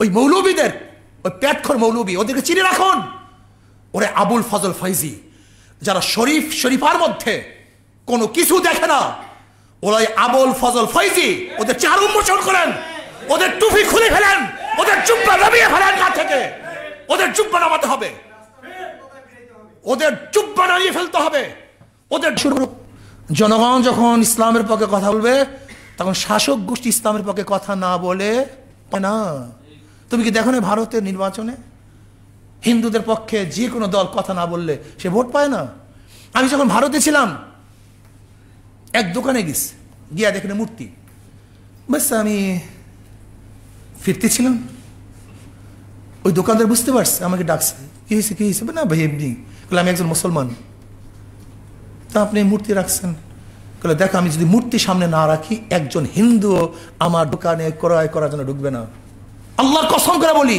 ওই মৌলবীদের, ওই পেটখোর মৌলবী, ওদেরকে চিনে রাখুন। ওরে আবুল ফজল ফৈজি, যারা শরীফার মধ্যে কোনো কিছু দেখে না, ওরাই আবুল ফজল ফৈজি। ওদের চার উন্মোচন করেন, ওদের টুপি খুলে ফেলেন, ওদের জুব্বা নামিয়ে ফেলেন গা থেকে। ওদের জুব্বা নামাতে হবে, ওদের জুব্বা নামিয়ে ফেলতে হবে। ওদের জনগণ যখন ইসলামের পক্ষে কথা বলবে তখন শাসক গোষ্ঠী ইসলামের পক্ষে কথা না বলে না। তুমি কি দেখো না ভারতের নির্বাচনে হিন্দুদের পক্ষে যে কোনো দল কথা না বললে সে ভোট পায় না। আমি যখন ভারতে ছিলাম এক দোকানে গিয়া দেখে মূর্তি, বাস আমি ফিরতেছিলাম, ওই দোকানদার বুঝতে পারছে, আমাকে ডাকছে, কি হয়েছে না ভাই এমনি। আমি একজন মুসলমান। তা আপনি মূর্তি রাখছেন? দেখো আমি যদি মূর্তি সামনে না রাখি একজন হিন্দু আমার দোকানে ক্রয় করার জন্য ঢুকবে না। আল্লাহর কসম করে বলি